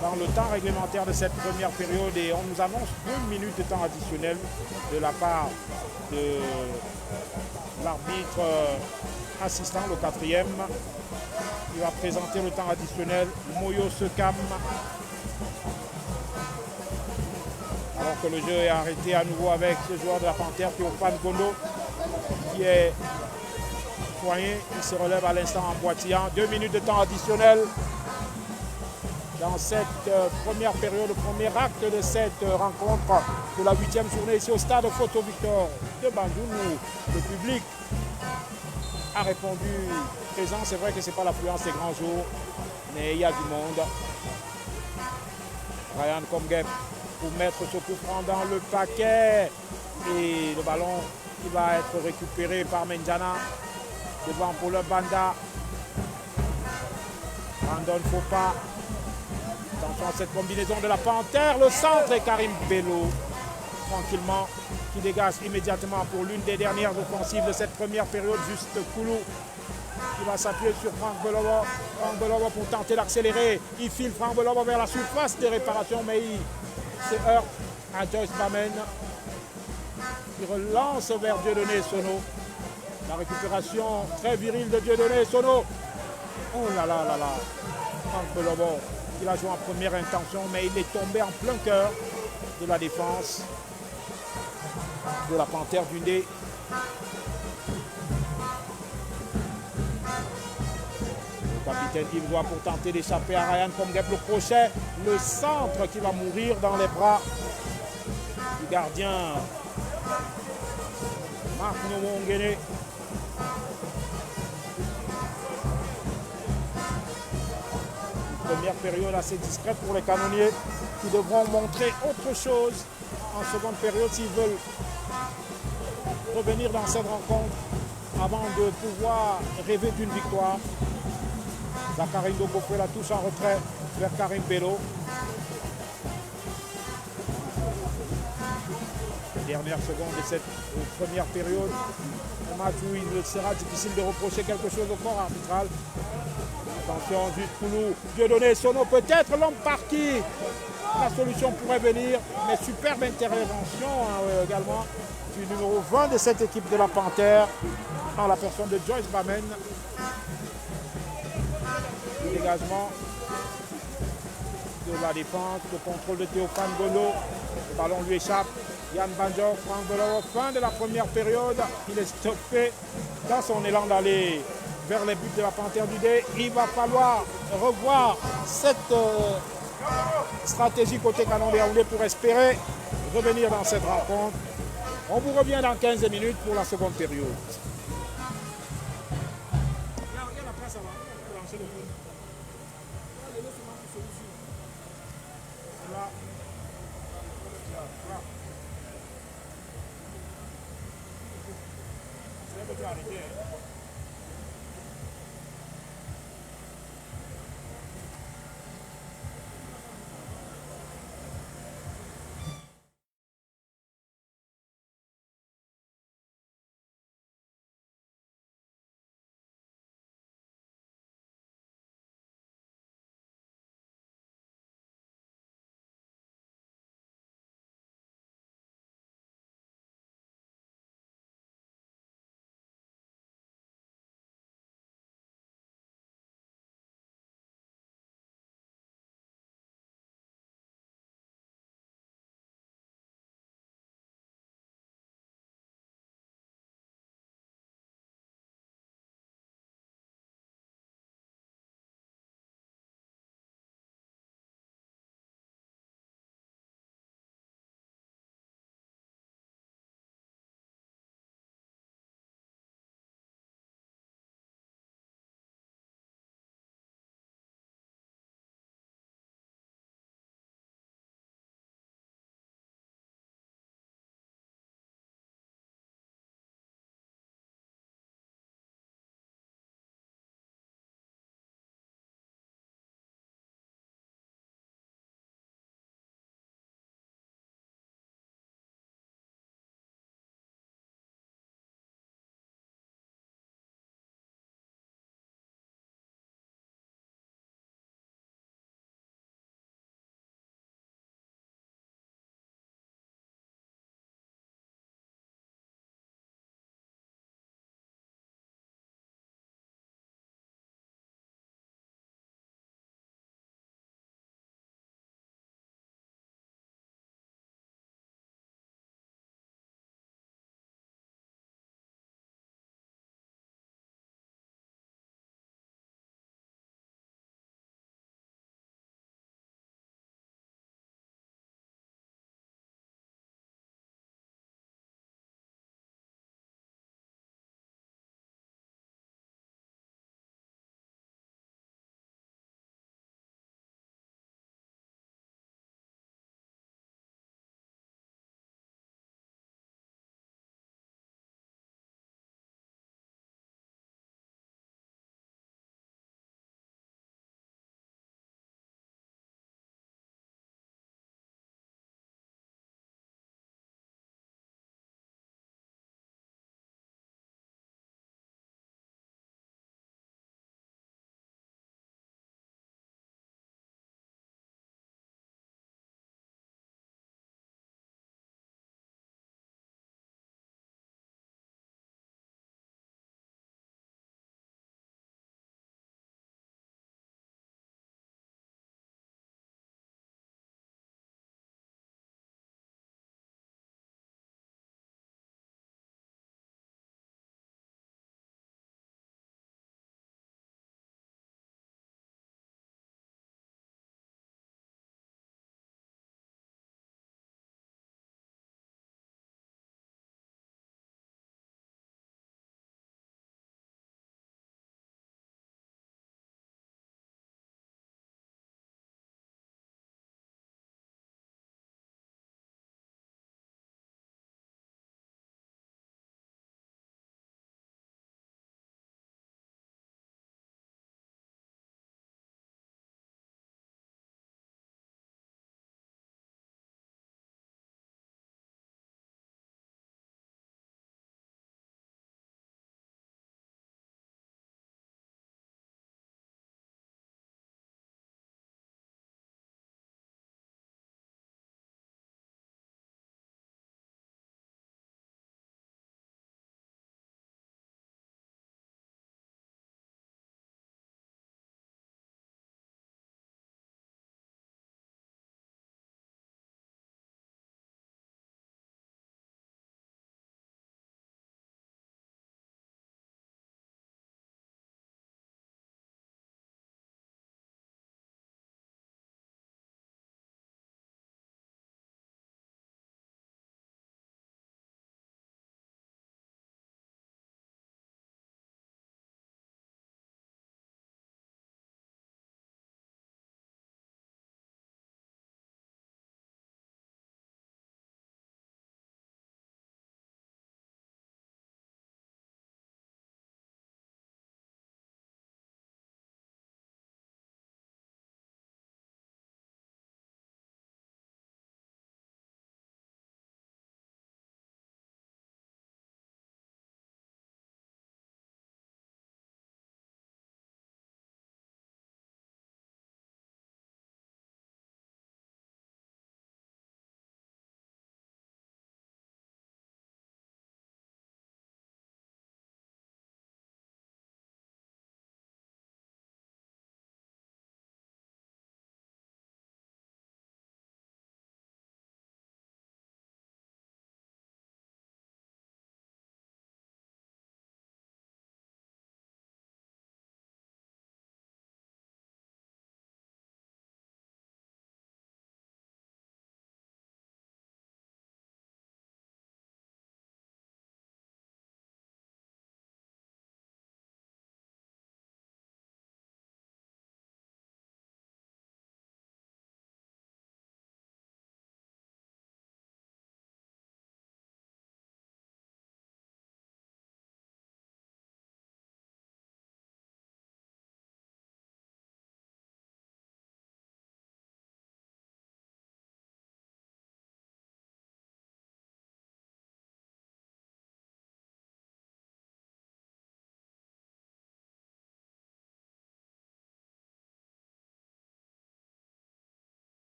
dans le temps réglementaire de cette première période. Et on nous annonce 2 minutes de temps additionnel de la part de l'arbitre assistant, le 4e. Il va présenter le temps additionnel, Moyo Sekam. Alors que le jeu est arrêté à nouveau avec ce joueur de la Panthère, Théophane Gondo, qui est soigné. Il se relève à l'instant en boitillant. 2 minutes de temps additionnel. dans cette première période, le premier acte de cette rencontre de la 8e journée ici au stade Photo Victor de Bandundu. Le public a répondu présent. C'est vrai que ce n'est pas l'affluence des grands jours, mais il y a du monde. Ryan Komgep pour mettre ce coup franc dans le paquet. Et le ballon qui va être récupéré par Menjana devant pour le Banda. Brandon Fopa. Attention à cette combinaison de la Panthère. Le centre et Karim Bello. Tranquillement. Qui dégage immédiatement pour l'une des dernières offensives de cette première période. Juste Koulou. Qui va s'appuyer sur Franck Belobo. Franck Belobo pour tenter d'accélérer. Il file Franck Belobo vers la surface de réparation. Mais il se heurte à Joyce Bamen. Il relance vers Dieudonné Sono. La récupération très virile de Dieudonné Sono. Oh là là là là. Franck Belobo, il a joué en première intention, mais il est tombé en plein cœur de la défense de la Panthère du Ndé. Le capitaine Yves doit pour tenter d'échapper à Ryan Komgep. Le crochet, le centre qui va mourir dans les bras du gardien Marc Nomongene. Première période assez discrète pour les canonniers qui devront montrer autre chose en seconde période s'ils veulent revenir dans cette rencontre avant de pouvoir rêver d'une victoire. Zachary Ndongo fait la touche en retrait vers Karim Bello. Dernière seconde de cette première période. Un match où il sera difficile de reprocher quelque chose au corps arbitral. Attention, juste Koulou, Dieudonné Sono, peut-être l'homme par qui la solution pourrait venir. Mais superbe intervention également du numéro 20 de cette équipe de la Panthère, en la personne de Joyce Bamen. Le dégagement de la défense, le contrôle de Théophane Golo. Le ballon lui échappe. Yann Banjo, Franck Belobo, fin de la première période. Il est stoppé dans son élan d'aller vers les buts de la Panthère du Ndé. Il va falloir revoir cette stratégie côté Canon de Yaoundé pour espérer revenir dans cette rencontre. On vous revient dans 15 minutes pour la seconde période.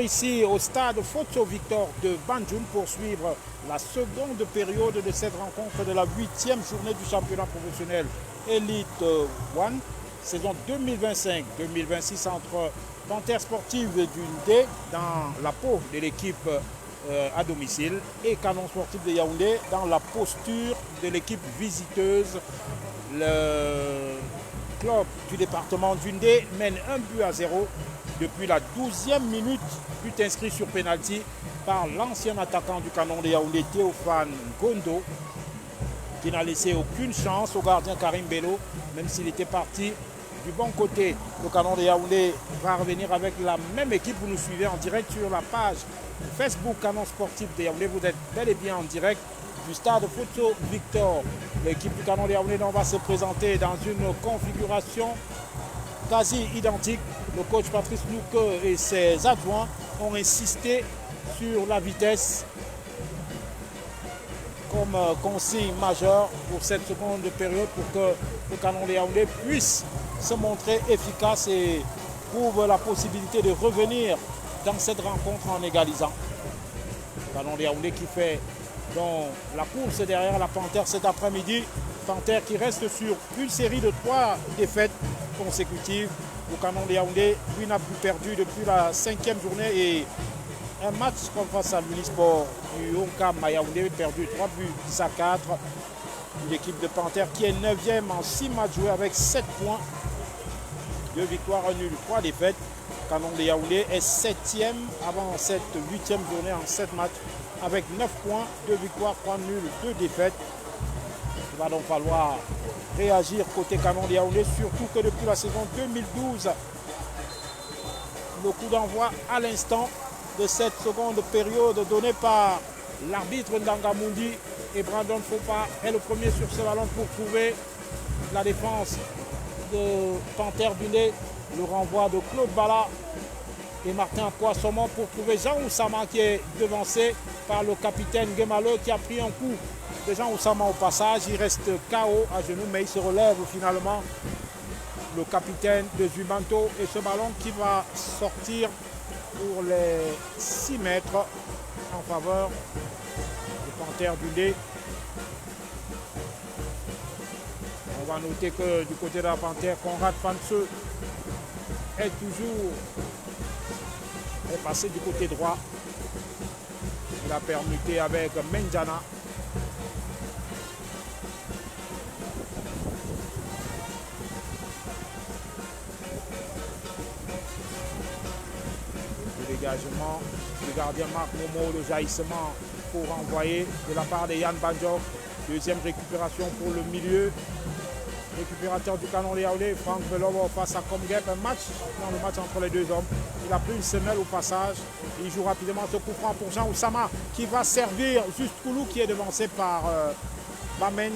Ici au stade Photo Victor de Banjul pour suivre la seconde période de cette rencontre de la 8e journée du championnat professionnel Elite One, saison 2025-2026 entre Panthère Sportive d'Undé dans la peau de l'équipe à domicile et Canon Sportif de Yaoundé dans la posture de l'équipe visiteuse. Le club du département d'Undé mène 1-0 depuis la 12e minute, but inscrit sur pénalty par l'ancien attaquant du Canon de Yaoundé, Théophane Gondo, qui n'a laissé aucune chance au gardien Karim Bello, même s'il était parti du bon côté. Le Canon de Yaoundé va revenir avec la même équipe. Vous nous suivez en direct sur la page Facebook Canon Sportif de Yaoundé. Vous êtes bel et bien en direct du stade Photo Victor. L'équipe du Canon de Yaoundé va se présenter dans une configuration quasi identique. Le coach Patrice Louque et ses adjoints ont insisté sur la vitesse comme consigne majeure pour cette seconde période pour que le Canon de Yaoundé puisse se montrer efficace et trouve la possibilité de revenir dans cette rencontre en égalisant. Le Canon de Yaoundé qui fait donc la course derrière la Panthère cet après-midi. Panthère qui reste sur une série de 3 défaites consécutives. Le Canon de Yaoundé, lui, n'a plus perdu depuis la 5e journée et un match face à l'Unisport du Onkam à Yaoundé, perdu 3-4. L'équipe de Panthère qui est 9e en 6 matchs joués avec 7 points. 2 victoires, 1 nul, 3 défaites. Canon de Yaoundé est 7e avant cette 8e journée en 7 matchs avec 9 points, 2 victoires, 3 nuls, 2 défaites. Il va donc falloir réagir côté Canon de Yaoundé, surtout que depuis la saison 2012, le coup d'envoi à l'instant de cette seconde période donné par l'arbitre Ndangamundi et Brandon Fopa est le premier sur ce ballon pour trouver la défense de Panthère d'Undé. Le renvoi de Claude Bala et Martin Poissomon pour trouver Jean Oussama qui est devancé par le capitaine Guémaleux qui a pris un coup de Jean Oussama au passage. Il reste KO à genoux mais il se relève finalement, le capitaine de Zubanto, et ce ballon qui va sortir pour les 6 mètres en faveur de Panthère d'Undé. On va noter que du côté de la Panthère, Conrad Fanseux est toujours passé du côté droit. Il a permuté avec Menjana. Le dégagement du gardien Marc Momo, le jaillissement pour envoyer de la part de Yann Banjok. Deuxième récupération pour le milieu. Récupérateur du Canon de Yaoundé, Franck Velobo face à Comgep. Un match dans le match entre les deux hommes. Il a pris une semelle au passage. Il joue rapidement ce coup franc pour Jean Oussama qui va servir juste Koulou qui est devancé par Bamen.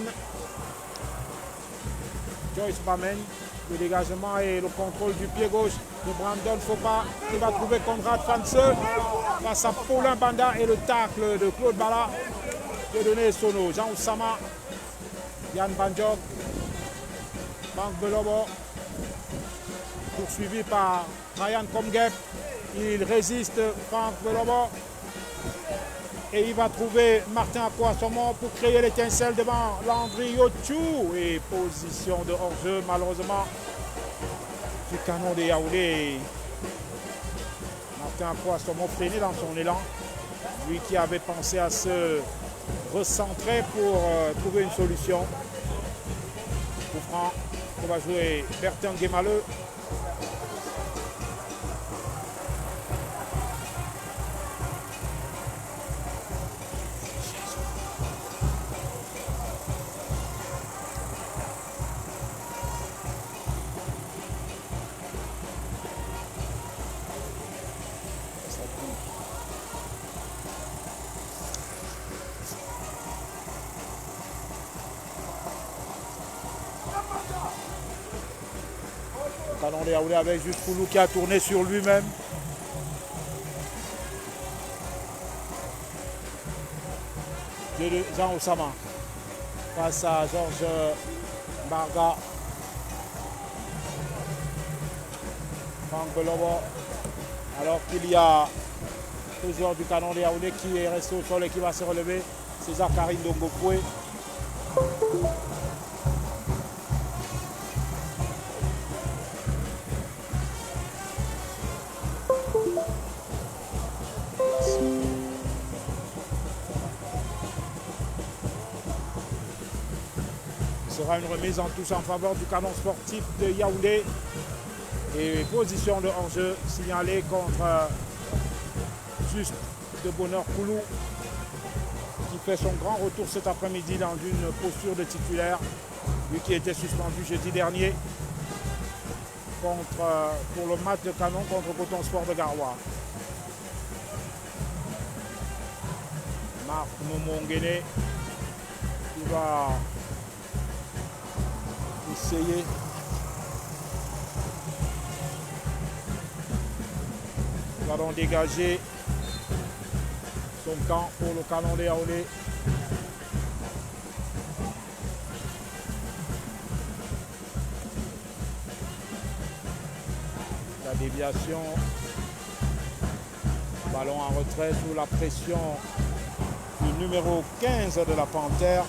Joyce Bamen. Le dégagement et le contrôle du pied gauche de Brandon Fopa qui va trouver Conrad Fanseux face à Paulin Banda et le tacle de Claude Bala de donner Sono. Jean Oussama, Yann Banjok, Franck Belobo, poursuivi par Ryan Comgep. Il résiste, Franck Belobo, et il va trouver Martin Poissomon pour créer l'étincelle devant Landry Yochou. Et position de hors-jeu malheureusement du Canon de Yaoundé. Martin Poissomon freiné dans son élan. Lui qui avait pensé à se recentrer pour trouver une solution. Coup franc que va jouer Bertin Guémaleux. Canon de Yaoundé avec juste Koulou qui a tourné sur lui-même. Jean Oussama face à Georges Barga. Franck Belobo. Alors qu'il y a le joueur du Canon de Yaoundé qui est resté au sol et qui va se relever. C'est Zachary Ndongopoué. Ce sera une remise en touche en faveur du Canon sportif de Yaoundé. Et position de hors-jeu signalée contre Juste de Bonheur Koulou, qui fait son grand retour cet après-midi dans une posture de titulaire, lui qui était suspendu jeudi dernier pour le match de Canon contre Coton Sport de Garoua. Marc Momongene qui va essayer va donc dégager son camp pour le Canon de Yaoundé. La déviation, ballon en retrait sous la pression du numéro 15 de la Panthère,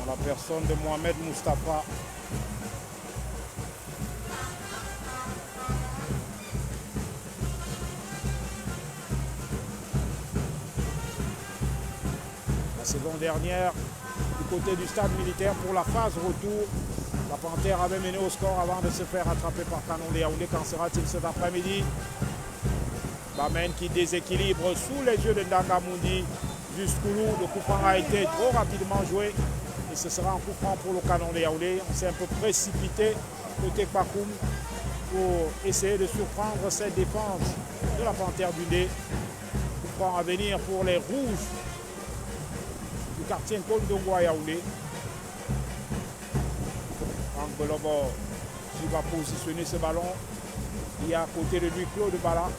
en la personne de Mohamed Moustapha. La saison dernière, du côté du stade militaire pour la phase retour, la Panthère avait mené au score avant de se faire attraper par Canon de Yaoundé. Qu'en sera-t-il cet après-midi? Bamen qui déséquilibre sous les yeux de Ndanga Mundi. Jusqu'où le coup franc a été trop rapidement joué. Et ce sera un coup franc pour le Canon de Yaoundé. On s'est un peu précipité côté Pakoum pour essayer de surprendre cette défense de la Panthère du Dé. Coup franc à venir pour les rouges du quartier Nkondongo à Yaoundé. Angolobo qui va positionner ce ballon. Il y a à côté de lui Claude Bala.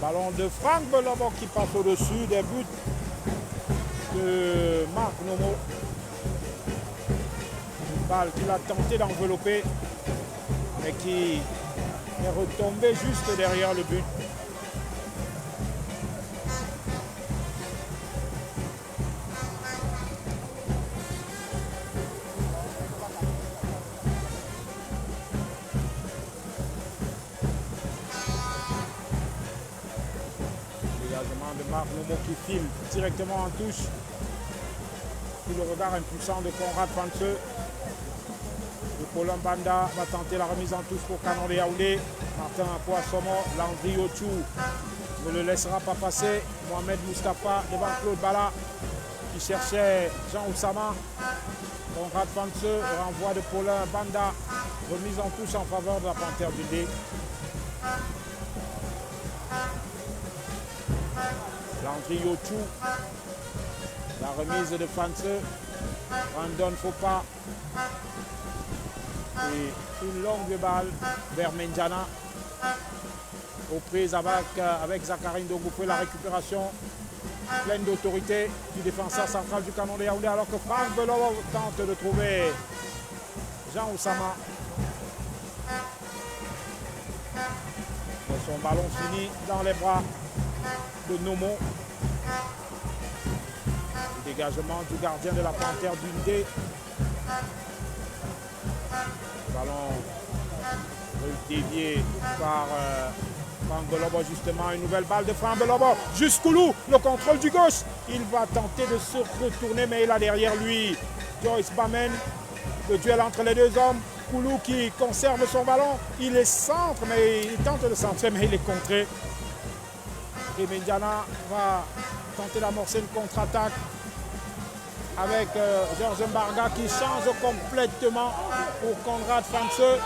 Ballon de Franck Belobo qui passe au-dessus des buts de Marc Nomo. Une balle qu'il a tenté d'envelopper, mais qui est retombée juste derrière le but. De Marc Nomo qui file directement en touche. Sous le regard impuissant de Conrad Fanseux. Le Paulin Banda va tenter la remise en touche pour Canon de Yaoundé. Martin Poissomo, Landry Ochu ne le laissera pas passer. Mohamed Moustapha devant Claude Bala qui cherchait Jean Oussama. Conrad Fanseux, renvoi de Paulin Banda. Remise en touche en faveur de la Panthère du Dé. Landry Ochu, la remise de Fanseux, Brandon Fopa et une longue balle vers Menjana aux prises avec Zachary Ndongopoué. La récupération pleine d'autorité du défenseur central du Canon de Yaoundé, alors que Franck Belobo tente de trouver Jean Oussama. Son ballon fini dans les bras de Nomo. Le dégagement du gardien de la Panthère du Dé. Ballon dévié par Franck Belobo, justement. Une nouvelle balle de Franck Belobo. Jusqu'au loup, le contrôle du gauche. Il va tenter de se retourner, mais il a derrière lui Joyce Bamen. Le duel entre les deux hommes. Koulou qui conserve son ballon. Il est centre, mais il tente de centrer, mais il est contré. Et Mendiana va tenter d'amorcer une contre-attaque avec Georges Mbarga qui change complètement pour Conrad Fanseux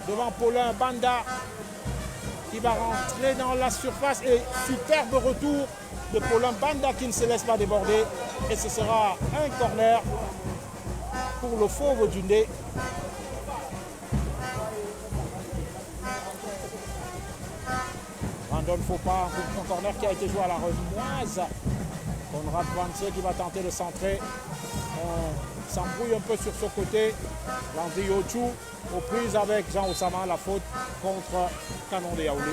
devant Paulin Banda qui va rentrer dans la surface et superbe retour de Paulin Banda qui ne se laisse pas déborder et ce sera un corner pour le Fauve du Ndé. Brandon Faupas, un corner qui a été joué à la remoise. Conrad Vance qui va tenter de centrer. On s'embrouille un peu sur ce côté. Landry Yochou aux prises avec Jean Oussama, la faute contre Canon de Yaoundé.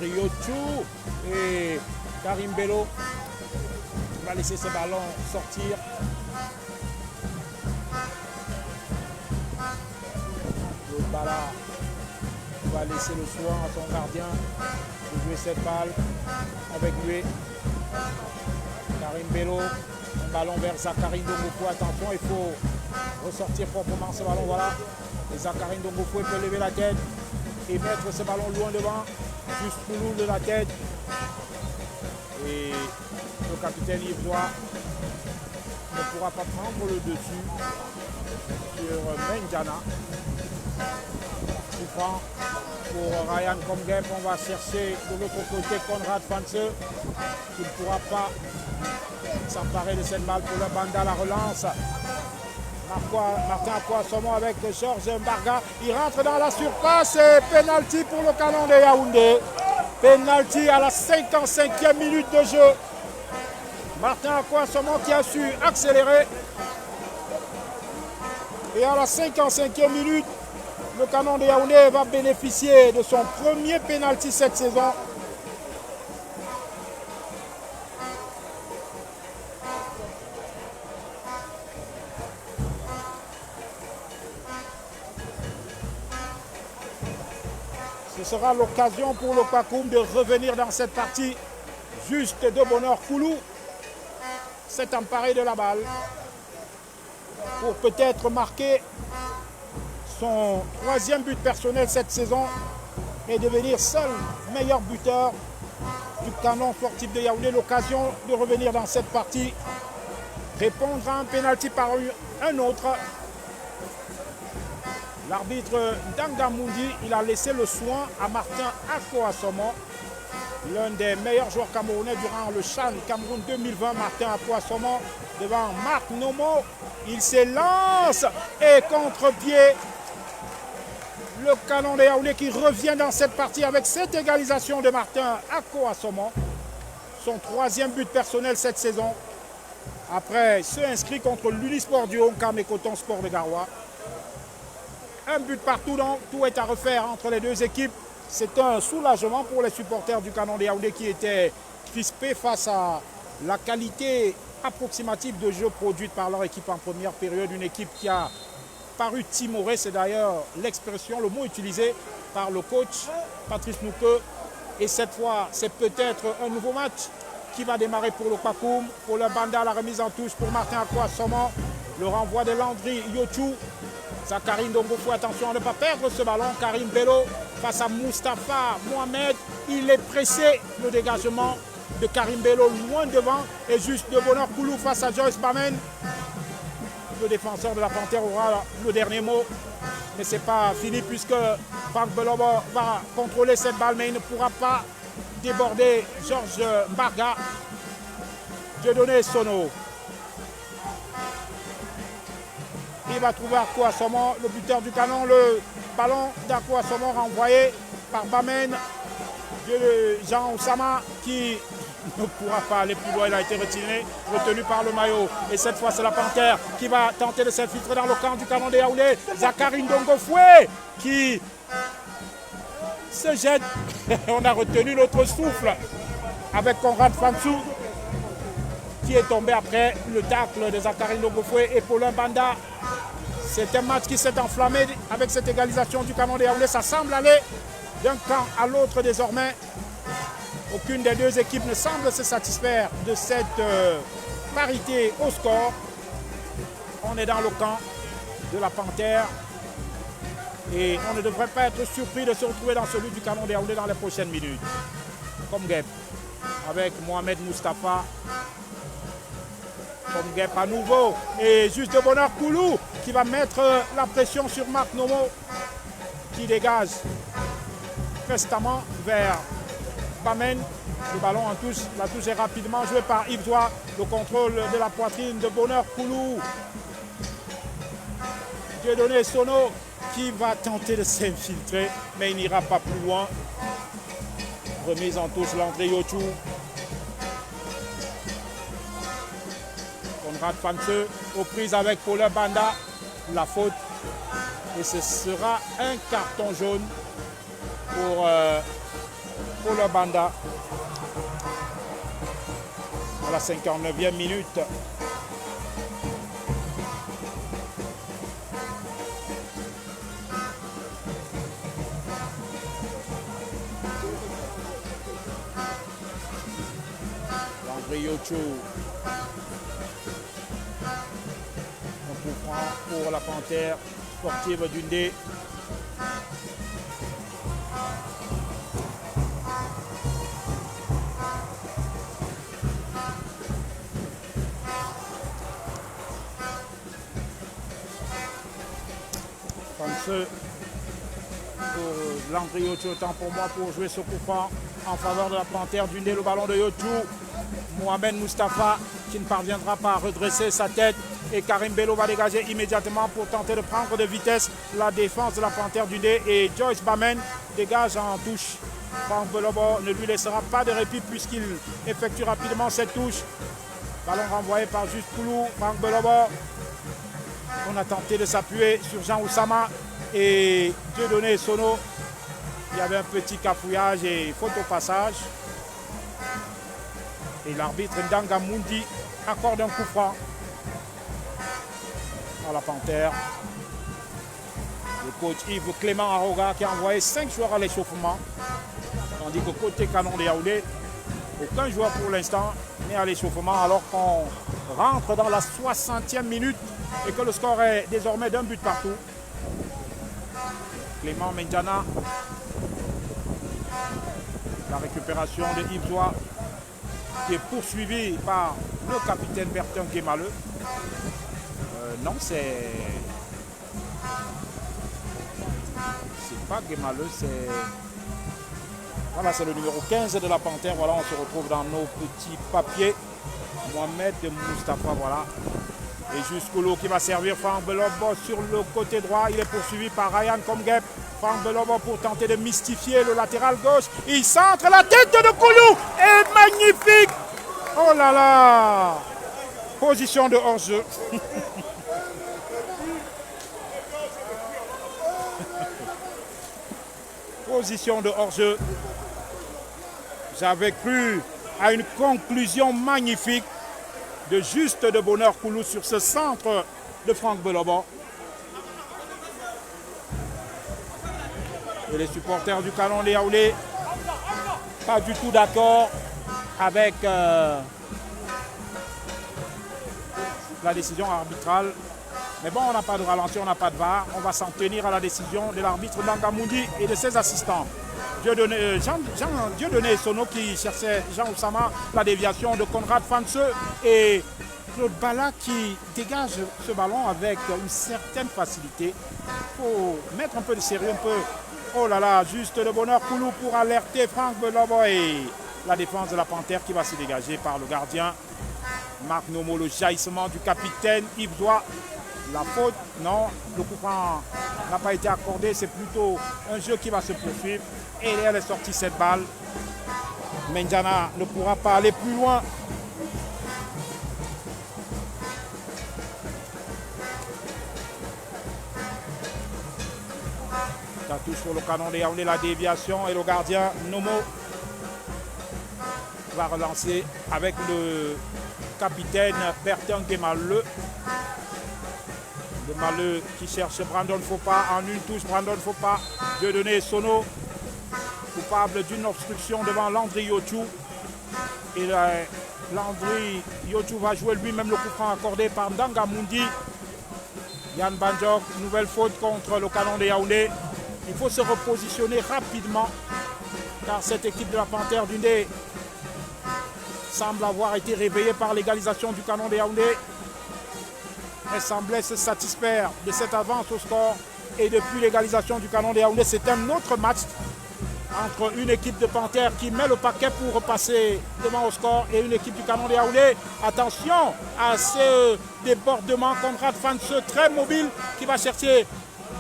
Yochou et Karim Bello va laisser ce ballon sortir. Le Bala va laisser le soin à son gardien de jouer cette balle avec lui. Karim Bello, un ballon vers Zachary Ndongofou. Attention, il faut ressortir proprement ce ballon. Voilà. Et Zachary Ndongofou peut lever la tête et mettre ce ballon loin devant. Juste Koulou de la tête. Et le capitaine Yves-Dois ne pourra pas prendre le dessus sur Menjana. Souffrant pour Ryan Comgep. On va chercher de l'autre côté Conrad Vance qui ne pourra pas s'emparer de cette balle pour le Banda. La relance. Martin Akouassomo avec Georges Mbarga. Il rentre dans la surface et pénalty pour le Canon de Yaoundé. Pénalty à la 55e minute de jeu. Martin Akouassomo qui a su accélérer. Et à la 55e minute, le Canon de Yaoundé va bénéficier de son premier pénalty cette saison. Ce sera l'occasion pour le Pakoum de revenir dans cette partie. Juste de bonheur, Koulou s'est emparé de la balle pour peut-être marquer son 3e but personnel cette saison et devenir seul meilleur buteur du Canon sportif de Yaoundé. L'occasion de revenir dans cette partie, répondre à un pénalty par un autre. L'arbitre Ndanga Mundi, il a laissé le soin à Martin Akouassomo, l'un des meilleurs joueurs camerounais durant le CHAN Cameroun 2020. Martin Akouassomo devant Marc Nomo. Il s'élance et contre-pied. Le Canon de Yaoundé qui revient dans cette partie avec cette égalisation de Martin Akouassomo. Son 3e but personnel cette saison. Après ceux inscrits contre l'Unisport du Honkam et Coton Sport de Garoua. Un but partout, donc tout est à refaire entre les deux équipes. C'est un soulagement pour les supporters du Canon de Yaoundé qui étaient crispés face à la qualité approximative de jeu produite par leur équipe en première période. Une équipe qui a paru timorée, c'est d'ailleurs l'expression, le mot utilisé par le coach Patrice Nouke. Et cette fois, c'est peut-être un nouveau match qui va démarrer pour le Pakoum. Pour le Banda, la remise en touche pour Martin Akouassomo. Le renvoi de Landry Yochou. Zachary Ndongofou, attention à ne pas perdre ce ballon. Karim Bello face à Moustapha Mohamed. Il est pressé, le dégagement de Karim Bello loin devant. Et juste de bonheur, Koulou face à Joyce Bamen. Le défenseur de la Panthère aura le dernier mot. Mais ce n'est pas fini puisque Franck Belobo va contrôler cette balle. Mais il ne pourra pas déborder Georges Mbarga. Dieudonné Sono. Il va trouver Akouassomo, le buteur du Canon. Le ballon d'Akouassomo renvoyé par Bamen. Jean Oussama qui ne pourra pas aller plus loin. Il a été retenu par le maillot. Et cette fois, c'est la Panthère qui va tenter de s'infiltrer dans le camp du Canon de Yaoundé. Zachary Ndongofou qui se jette. On a retenu notre souffle avec Conrad Fansou qui est tombé après le tacle de Zachary Ndongofou et Paulin Banda C'est un match qui s'est enflammé avec cette égalisation du Canon de Yaoundé. Ça semble aller d'un camp à l'autre désormais. Aucune des deux équipes ne semble se satisfaire de cette parité au score. On est dans le camp de la Panthère. Et on ne devrait pas être surpris de se retrouver dans celui du Canon de Yaoundé dans les prochaines minutes. Comme Guep, avec Mohamed Moustapha. Comme Guep à nouveau. Et juste de bonheur, Koulou qui va mettre la pression sur Marc Nomo, qui dégage prestamment vers Bamen. Le ballon en touche. La touche est rapidement jouée par Yves Zoua. Le contrôle de la poitrine de bonheur, Koulou. Dieudonné Sono qui va tenter de s'infiltrer, mais il n'ira pas plus loin. Remise en touche, Landry Yochou. Conrad Fanseux aux prises avec Paula Banda. La faute. Et ce sera un carton jaune pour Paula Banda. À la 59e minute. Yocho. Un coup franc pour la Panthère sportive d'Undé. Fanseux pour Landry Yocho, temps pour moi pour jouer ce coup franc en faveur de la Panthère d'Undé. Le ballon de Yocho. Mohamed Moustapha qui ne parviendra pas à redresser sa tête et Karim Bello va dégager immédiatement pour tenter de prendre de vitesse la défense de la Panthère d'Undé et Joyce Bamen dégage en touche. Franck Belobo ne lui laissera pas de répit puisqu'il effectue rapidement cette touche. Ballon renvoyé par Juste Koulou. Franck Belobo. On a tenté de s'appuyer sur Jean Oussama et Dieudonné Sono. Il y avait un petit cafouillage et faute au passage. Et l'arbitre Ndanga Mundi accorde un coup franc à la Panthère. Le coach Yves Clément Aroga qui a envoyé 5 joueurs à l'échauffement. Tandis que côté Canon de Yaoundé, aucun joueur pour l'instant n'est à l'échauffement alors qu'on rentre dans la 60e minute et que le score est désormais d'un but partout. Clément Mendiana. La récupération de Yves Zoua qui est poursuivi par le capitaine Bertin Guémaleux. Non, c'est pas Guémaleux, c'est... Voilà, c'est le numéro 15 de la Panthère. Voilà, on se retrouve dans nos petits papiers. Mohamed Moustapha, voilà. Et jusqu'au qui va servir Franck Belobo sur le côté droit. Il est poursuivi par Ryan Komgep. Franck Belobo pour tenter de mystifier le latéral gauche. Il centre la tête de Koulou. Et magnifique. Oh là là. Position de hors-jeu. Position de hors-jeu. J'avais cru à une conclusion magnifique de Juste de bonheur Koulou sur ce centre de Franck Belobo. Et les supporters du Canon de Yaoundé, pas du tout d'accord avec la décision arbitrale. Mais bon, on n'a pas de ralenti, on n'a pas de VAR. On va s'en tenir à la décision de l'arbitre Ndanga Mundi et de ses assistants. Dieudonné Sono qui cherchait Jean Oussama, la déviation de Conrad Fanseux et Claude Bala qui dégage ce ballon avec une certaine facilité. Il faut mettre un peu de sérieux, un peu. Oh là là, juste le bonheur Koulou pour alerter Franck Belobo et la défense de la Panthère qui va se dégager par le gardien Marc Nomo, le jaillissement du capitaine Yves Zoua. La faute, non, le coup franc n'a pas été accordé, c'est plutôt un jeu qui va se poursuivre. Et elle est sortie cette balle. Mendiana ne pourra pas aller plus loin. Ça touche sur le Canon de Yaoundé, la déviation et le gardien Nomo va relancer avec le capitaine Bertin Guémaleux. De Maleux qui cherche Brandon Fopa en une touche. Brandon Fopa, Dieudonné Sono, coupable d'une obstruction devant Landry Yochou. Et Landry Yochou va jouer lui-même le coup franc accordé par Ndanga Mundi. Yann Banjok, nouvelle faute contre le Canon de Yaoundé. Il faut se repositionner rapidement car cette équipe de la Panthère d'Undé semble avoir été réveillée par l'égalisation du Canon de Yaoundé. Elle semblait se satisfaire de cette avance au score. Et depuis l'égalisation du Canon de Yaoundé, c'est un autre match entre une équipe de Panthère qui met le paquet pour repasser devant au score et une équipe du Canon de Yaoundé. Attention à ce débordement. Conrad Fanseux, très mobile, qui va chercher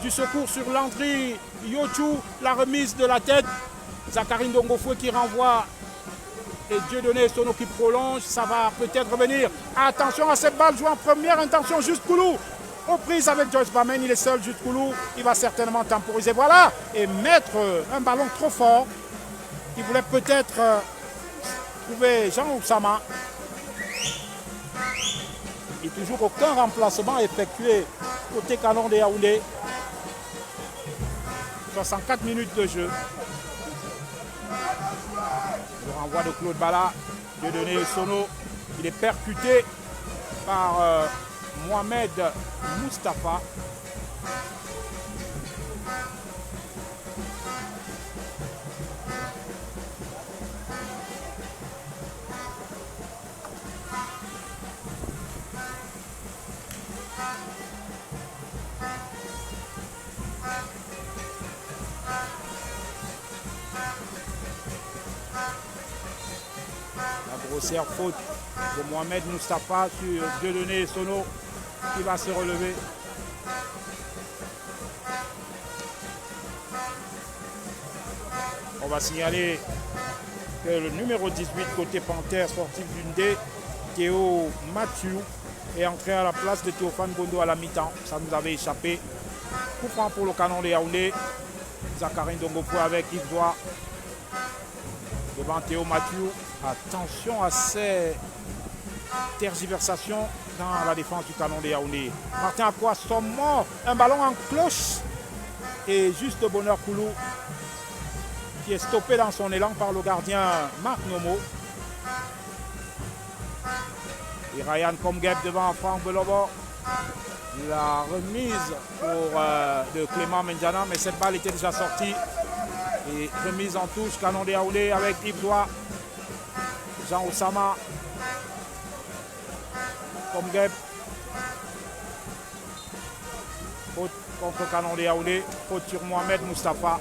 du secours sur Landry Yochou. La remise de la tête. Zachary Ndongofoué qui renvoie. Et Dieudonné Sono qui prolonge, ça va peut-être revenir. Attention à cette balle jouée en première intention, juste Koulou. Aux prises avec Joyce Bamen, il est seul, juste Koulou. Il va certainement temporiser, voilà. Et mettre un ballon trop fort. Il voulait peut-être trouver Jean Oussama. Et toujours aucun remplacement effectué côté Canon de Yaoundé. 64 minutes de jeu. Le renvoi de Claude Bala, Dieudonné Sono, il est percuté par Mohamed Moustapha. La grossière faute de Mohamed Moustapha sur Dieudonné Sono qui va se relever. On va signaler que le numéro 18 côté Panthère sportif d'Undé, Théo Mathieu, est entré à la place de Théophane Gondo à la mi-temps. Ça nous avait échappé. Coup franc pour le Canon de Yaoundé. Zachary Ndongofoué avec Yves Doua devant Théo Mathieu. Attention à ces tergiversations dans la défense du Canon de Yaoundé. Martin Akwa Somo, un ballon en cloche. Et juste Bonheur Koulou qui est stoppé dans son élan par le gardien Marc Nomo. Et Ryan Komgeb devant Franck Belobo. La remise de Clément Mendiana, mais cette balle était déjà sortie. Et remise en touche, Canon de Yaoundé avec Yves Doua. Jean Oussama. Komgeb. Faute contre Canon de Yaoundé. Faute sur Mohamed Moustapha.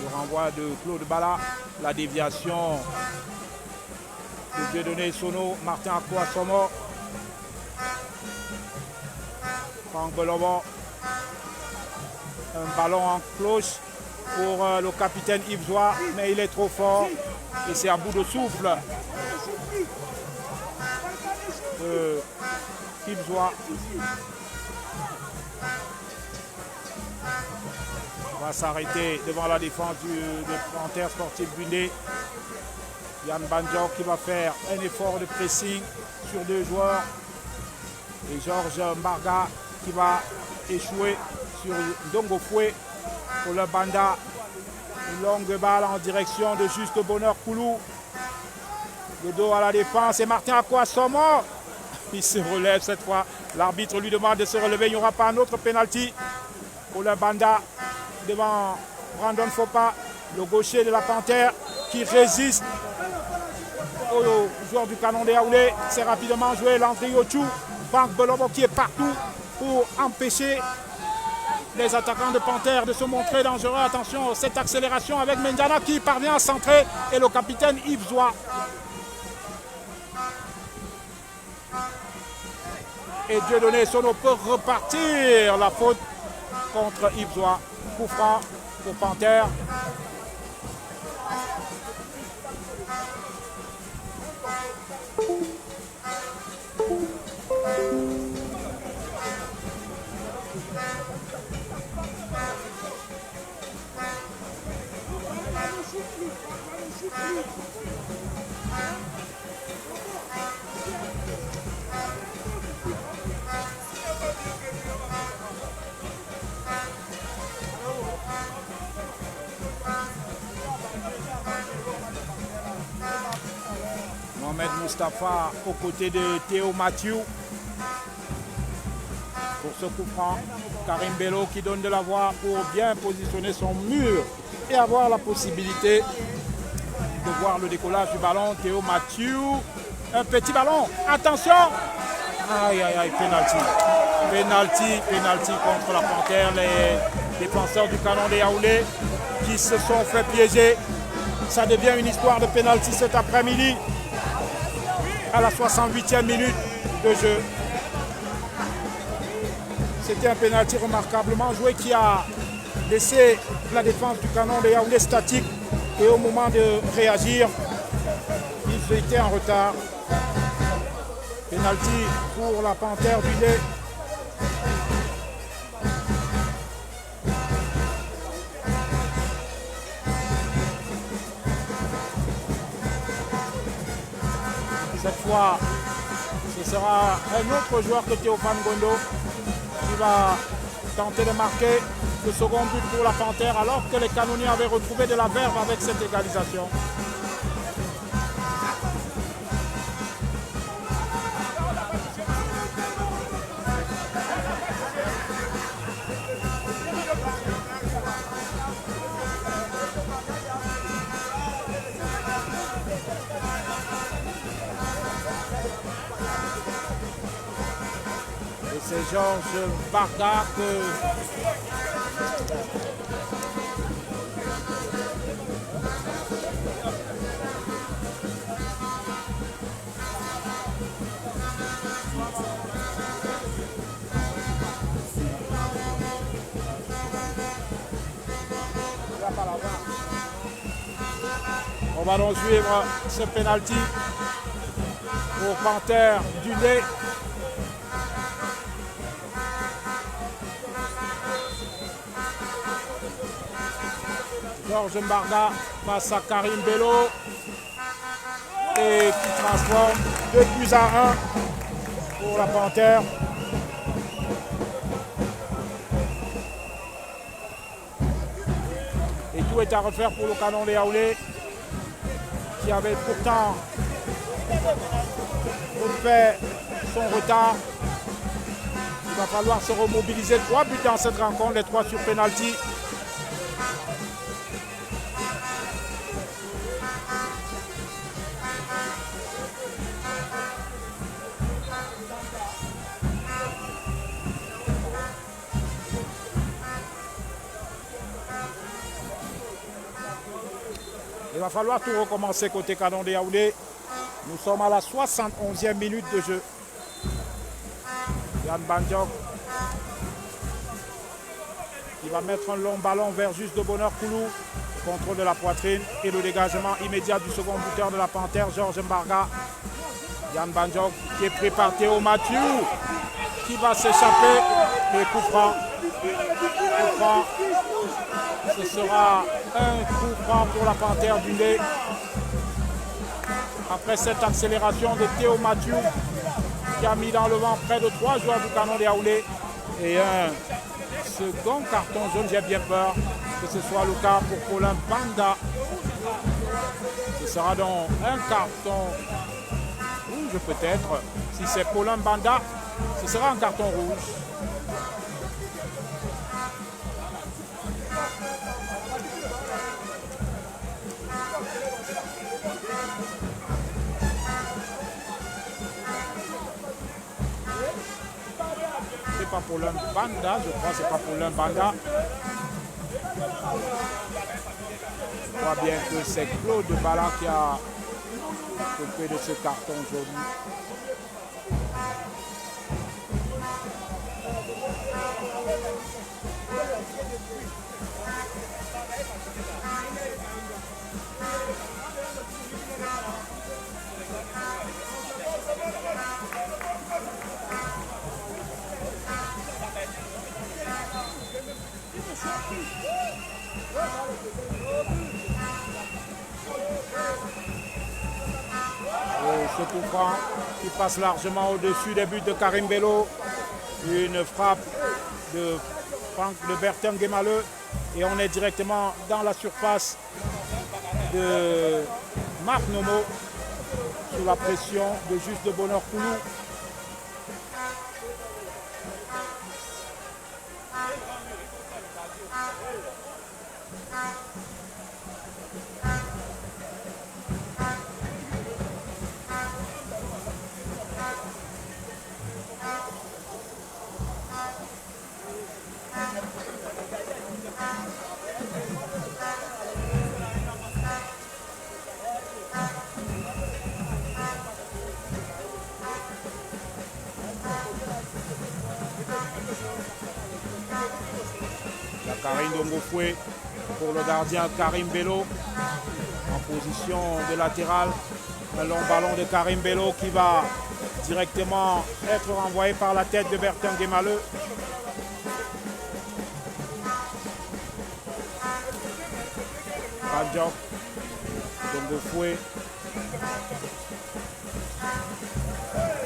Le renvoi de Claude Bala. La déviation de Dieudonné Sono. Martin Akwa Somo. Franck Belobo. Un ballon en cloche pour le capitaine Yves Doua, mais il est trop fort et c'est à bout de souffle. Yves Doua va s'arrêter devant la défense de Panthère sportif d'Undé. Yann Banjok qui va faire un effort de pressing sur deux joueurs. Et Georges Mbarga qui va échouer sur Ndongofoué pour le Banda. Une longue balle en direction de Juste Bonheur Koulou. Le dos à la défense et Martin Akwa Somo. Il se relève cette fois. L'arbitre lui demande de se relever. Il n'y aura pas un autre pénalty pour le Banda devant Brandon Fopa, le gaucher de la Panthère qui résiste au joueur du Canon de Yaoundé. C'est rapidement joué Landry Yochou. Franck Belobo qui est partout pour empêcher les attaquants de Panthère de se montrer dangereux. Attention, cette accélération avec Mendiana qui parvient à centrer et le capitaine Yves Doua. Et Dieudonné Sono peut repartir. La faute contre Yves Doua. Coup franc pour Panthère. Mohamed Mustafa aux côtés de Théo Mathieu. Pour ce coup franc, Karim Bello qui donne de la voix pour bien positionner son mur et avoir la possibilité de voir le décollage du ballon. Théo Mathieu, un petit ballon, attention! Aïe, aïe, aïe, penalty. Penalty contre la Panthère. Les défenseurs du Canon de Yaoundé qui se sont fait piéger. Ça devient une histoire de penalty cet après-midi à la 68e minute de jeu. C'était un penalty remarquablement joué qui a laissé la défense du Canon de Yaoundé statique et au moment de réagir, ils étaient en retard. Penalty pour la Panthère du Lait. Cette fois, ce sera un autre joueur que Théophane Gondo qui va tenter de marquer le second but pour la Panthère alors que les canonniers avaient retrouvé de la verve avec cette égalisation. C'est Georges Barga on va donc suivre ce penalty pour Panthère du Lait. Georges Mbarga face à Karim Bello et qui transforme 2 à 1 pour la Panthère. Et tout est à refaire pour le Canon de Yaoundé qui avait pourtant fait son retard. Il va falloir se remobiliser. 3 buts dans cette rencontre, les 3 sur penalty. Il va falloir tout recommencer côté Canon de Yaoundé. Nous sommes à la 71e minute de jeu. Yann Bandjok qui va mettre un long ballon vers Juste de Bonheur Koulou. Contrôle de la poitrine et le dégagement immédiat du second buteur de la Panthère, Georges Mbarga. Yann Bandjok qui est pris par Théo Mathieu qui va s'échapper. Et coup franc. Coup franc. Ce sera un coup franc pour la Panthère du Lait. Après cette accélération de Théo Mathieu qui a mis dans le vent près de 3 joueurs du Canon de Yaoundé. Et un second carton jaune, j'ai bien peur que ce soit le cas pour Paulin Banda. Ce sera donc un carton rouge peut-être. Si c'est Paulin Banda, ce sera un carton rouge. C'est pas Paulin Banda, je crois que c'est pas Paulin Banda. Je crois bien que c'est Claude Bala qui a coupé de ce carton jaune. Ce coup franc qui passe largement au-dessus des buts de Karim Bello. Une frappe de Franck de Bertin Guémaleux. Et on est directement dans la surface de Marc Nomo. sous la pression de Juste de Bonheur Koulou. Karim Dongofoué pour le gardien Karim Bello en position de latéral. Un long ballon de Karim Bello qui va directement être renvoyé par la tête de Bertin Guémaleux. Banjok, Dongofoué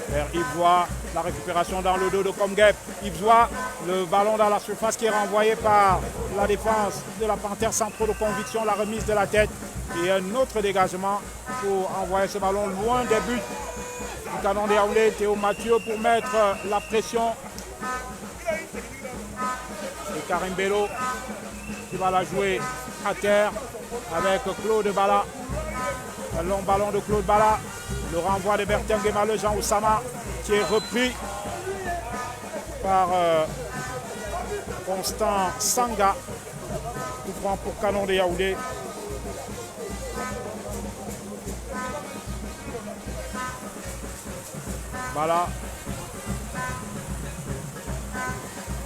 vers Yves, la récupération dans le dos de Komgep. Yves, le ballon dans la surface qui est renvoyé par la défense de la Panthère sans trop de conviction, la remise de la tête et un autre dégagement pour envoyer ce ballon loin des buts du Canon de Yaoundé. Théo Mathieu pour mettre la pression. Et Karim Bello qui va la jouer à terre avec Claude Bala. Un long ballon de Claude Bala. Le renvoi de Bertin Guémaleux, Jean Oussama, qui est repris par Constant Sanga. Tout franc pour Canon de Yaoundé. Bala.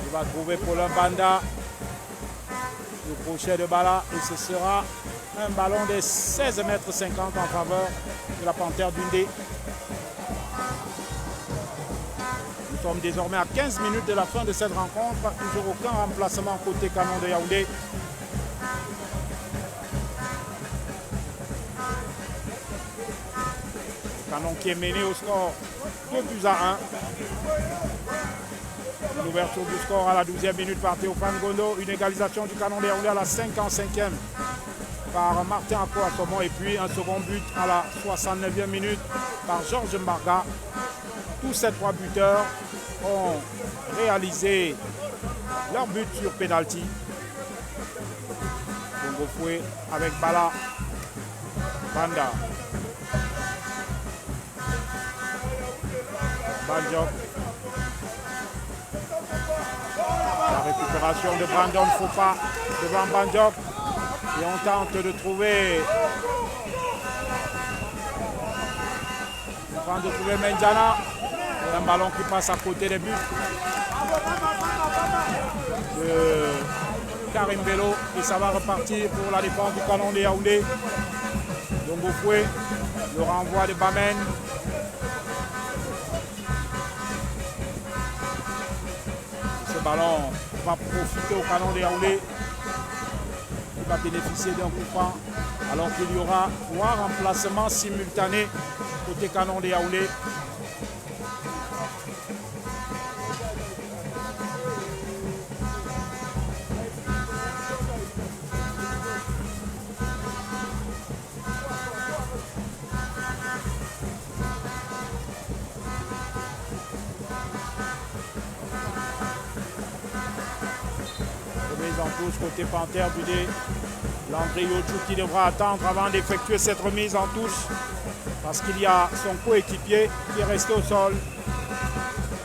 Il va trouver Paulin Banda. Le crochet de Bala. Et ce sera un ballon de 16,50 m en faveur de la Panthère d'Undé. Nous sommes désormais à 15 minutes de la fin de cette rencontre. Toujours aucun remplacement côté Canon de Yaoundé. Canon qui est mené au score 2-1. L'ouverture du score à la 12e minute par Théophane Gondo. Une égalisation du Canon de Yaoundé à la 55e par Martin Ako Assomon. Et puis un second but à la 69e minute par Georges Mbarga. Tous ces trois buteurs ont réalisé leur but sur pénalty. Dongofoué avec Bala. Banda. Banjok. La récupération de Brandon Fopa devant Banjok. Et on tente de trouver Menjana. Un ballon qui passe à côté des buts de Karim Bello. Et ça va repartir pour la défense du Canon de Yaoundé. Dongofoué, le renvoi de Bamen. Ce ballon va profiter au Canon de Yaoundé. Il va bénéficier d'un coup franc alors qu'il y aura 3 remplacements simultanés côté Canon de Yaoundé. En touche côté Panthère du dé. Landry Yotchou qui devra attendre avant d'effectuer cette remise en touche parce qu'il y a son coéquipier qui est resté au sol.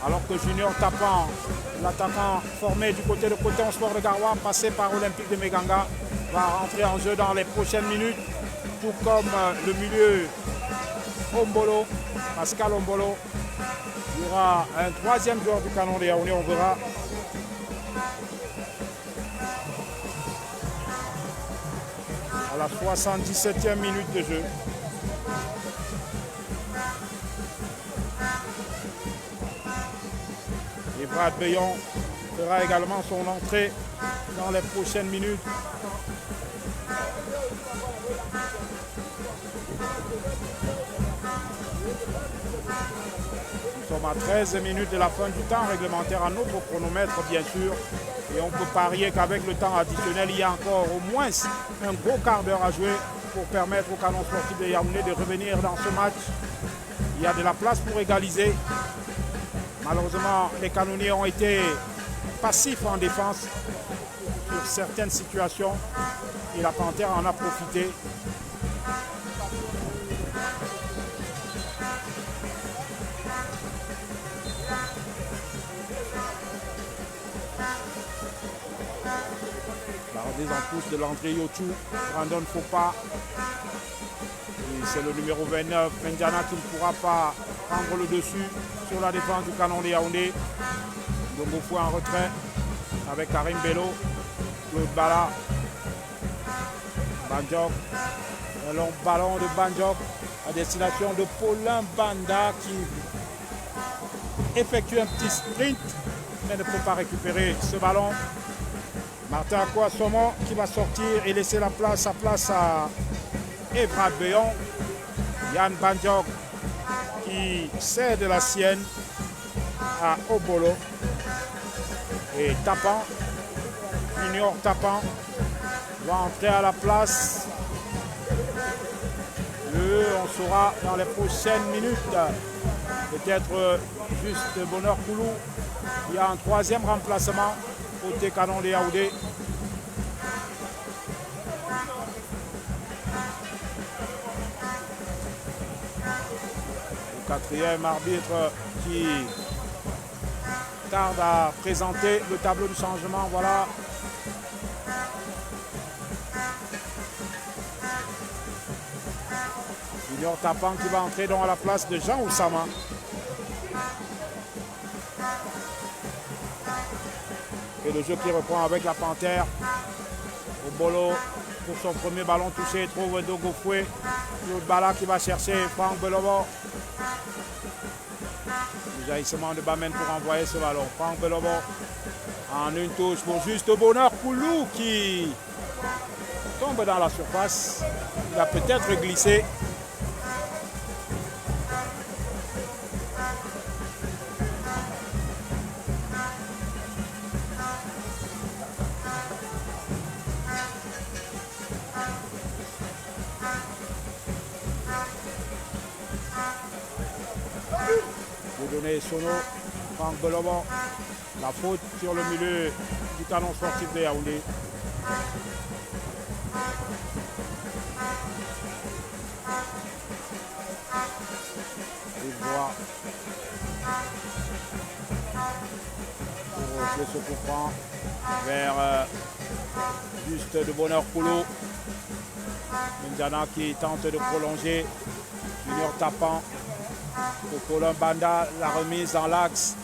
Alors que Junior Tapant, l'attaquant formé du côté de Coton Sport de Garoua, passé par Olympique de Meganga, va rentrer en jeu dans les prochaines minutes, tout comme le milieu Ombolo, Pascal Ombolo. Il y aura un 3e joueur du Canon de Yaoundé, on verra. À la 77e minute de jeu. Et Brad Beyon fera également son entrée dans les prochaines minutes. Nous sommes à 13 minutes de la fin du temps réglementaire à notre chronomètre, bien sûr. Et on peut parier qu'avec le temps additionnel, il y a encore au moins un gros quart d'heure à jouer pour permettre au Canon Sportif de Yaoundé de revenir dans ce match. Il y a de la place pour égaliser. Malheureusement, les canonniers ont été passifs en défense sur certaines situations et la Panthère en a profité. La reprise en pouce de l'André Yotou, Brandon Fopa. C'est le numéro 29, Mendiana, qui ne pourra pas prendre le dessus sur la défense du Canon de Yaoundé. Dongofou en retrait avec Karim Bello, Claude Bala, Banjok, un long ballon de Banjok à destination de Paulin Banda qui effectue un petit sprint mais ne peut pas récupérer ce ballon. Martin Akouassomo qui va sortir et laisser sa place à Evrad Beyon. Yann Banjok qui cède la sienne à Obolo. Et Tapan, Junior Tapan, va entrer à la place. On saura dans les prochaines minutes. Peut-être juste Bonheur Koulou. Il y a un troisième remplacement côté Canon de Yaoundé. Quatrième arbitre qui tarde à présenter le tableau du changement. Voilà. Junior Tapan qui va entrer dans la place de Jean Oussama. Et le jeu qui reprend avec la Panthère. Obolo pour son premier ballon touché, trouve Dogofoué. Claude Bala qui va chercher Franck Belobo. Le jaillissement de Bamen pour envoyer ce ballon. Franck Belobo en une touche pour juste Bonheur Koulou qui tombe dans la surface. Il a peut-être glissé. Sono, Franck Belobo, la faute sur le milieu du Canon Sportif de Yaoundé. Il voit pour jouer ce coup franc vers juste de Bonheur Koulou. Mendiana qui tente de prolonger. Junior Tapan. Pour Paulin Banda, la remise dans l'axe.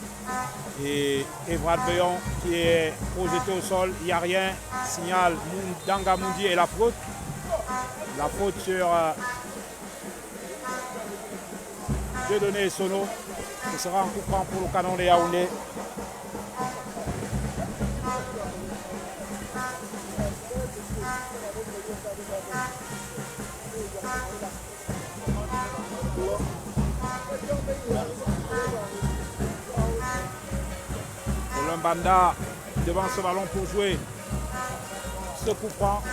Et Evrad Beyon qui est projeté au sol. Il n'y a rien. Signal Danga Mundi et la faute. La faute sur Dieudonné Sono. Ce sera un coup franc pour le Canon de Yaoundé. Banda devant ce ballon pour jouer ce coup franc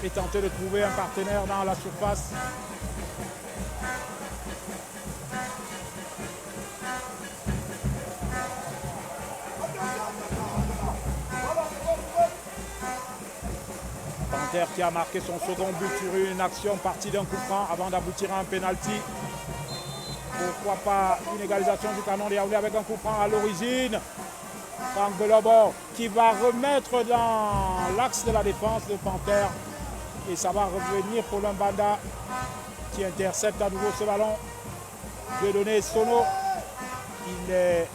et tenter de trouver un partenaire dans la surface. Panthère qui a marqué son second but sur une action partie d'un coup franc avant d'aboutir à un penalty. Pourquoi pas une égalisation du Canon de Yaoundé avec un coup franc à l'origine. Franck Belobo qui va remettre dans l'axe de la défense de Panthère. Et ça va revenir pour Banda qui intercepte à nouveau ce ballon. Dieudonné Sono. Il est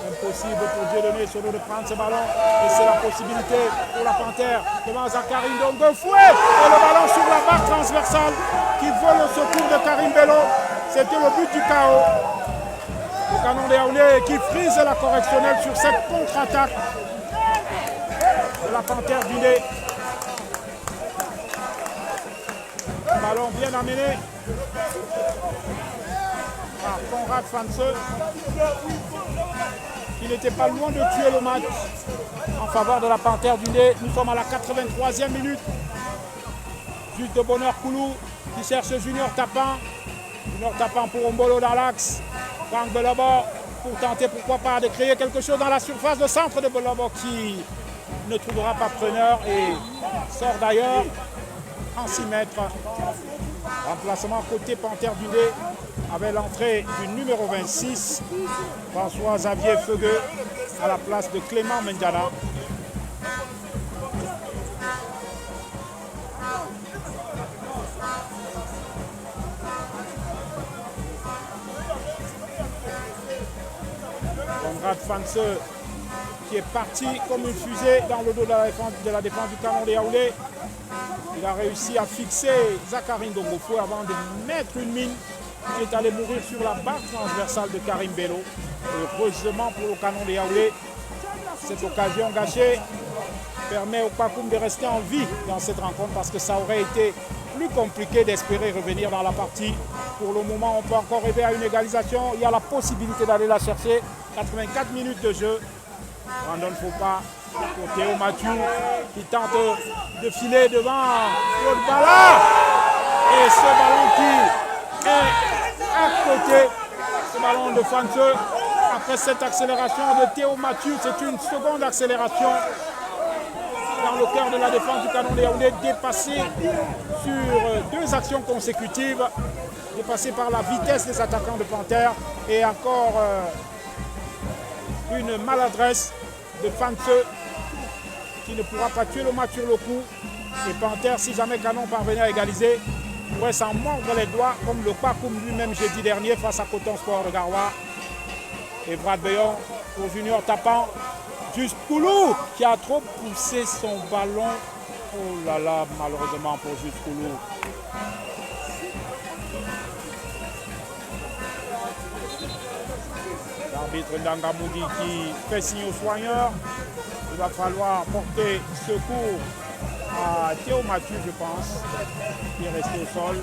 impossible pour Dieudonné Sono de prendre ce ballon. Et c'est la possibilité pour la Panthère devant Zachary Ndongofoué. Et le ballon sur la barre transversale qui vole au secours de Karim Bello. C'était le but du chaos. Le Canon de Yaoundé qui frise la correctionnelle sur cette contre-attaque de la Panthère du nez. Ballon bien amené par Conrad Fanseux qui n'était pas loin de tuer le match en faveur de la Panthère du nez. Nous sommes à la 83e minute. Juste de Bonheur Koulou qui cherche Junior Tapin. Junior Tapin pour Ombolo dans l'axe. Franck Belobo pour tenter, pourquoi pas, de créer quelque chose dans la surface. Le centre de Belobo qui ne trouvera pas preneur et sort d'ailleurs en 6 mètres. Remplacement côté Panthère du Dé avec l'entrée du numéro 26, François-Xavier Feugueux, à la place de Clément Mendiana. Conrad Fanse qui est parti comme une fusée dans le dos de la défense du Canon de Yaoundé. Il a réussi à fixer Zachary Ndongofo avant de mettre une mine qui est allée mourir sur la barre transversale de Karim Bello. Heureusement pour le Canon de Yaoundé, cette occasion gâchée permet au Pakoum de rester en vie dans cette rencontre parce que ça aurait été plus compliqué d'espérer revenir dans la partie. Pour le moment, on peut encore rêver à une égalisation. Il y a la possibilité d'aller la chercher. 84 minutes de jeu. Brandon Fopa pour Théo Mathieu qui tente de filer devant Claude Bala. Et ce ballon qui est à côté, ce ballon de Fanse. Après cette accélération de Théo Mathieu, c'est une seconde accélération dans le cœur de la défense du Canon de Yaoundé, dépassé sur 2 actions consécutives, dépassé par la vitesse des attaquants de Panthère et encore une maladresse de Fanse qui ne pourra pas tuer le match sur le coup. Et Panthère, si jamais Canon parvenait à égaliser, pourrait s'en mordre les doigts, comme le Pakoum lui-même jeudi dernier face à Coton Sport de Garoua. Et Brad Beyon pour Junior Tapin. Juste Koulou qui a trop poussé son ballon. Oh là là, malheureusement pour Juste Koulou. L'arbitre Ndangamoudi qui fait signe aux soigneurs. Il va falloir porter secours à Théo Mathieu, je pense, qui est resté au sol.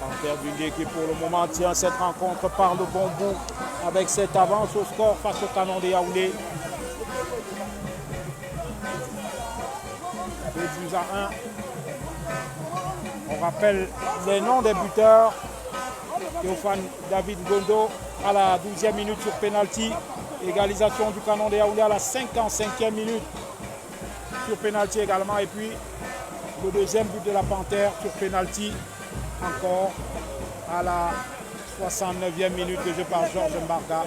Panthère du Dé qui pour le moment tient cette rencontre par le bon bout avec cette avance au score face au Canon de Yaoundé. 2 buts à 1. On rappelle les noms des buteurs. Théophane David Gondo à la 12e minute sur pénalty. Égalisation du Canon de Yaoundé à la 55e minute sur pénalty également. Et puis le deuxième but de la Panthère sur pénalty encore à la 69e minute de jeu par Georges Mbarga.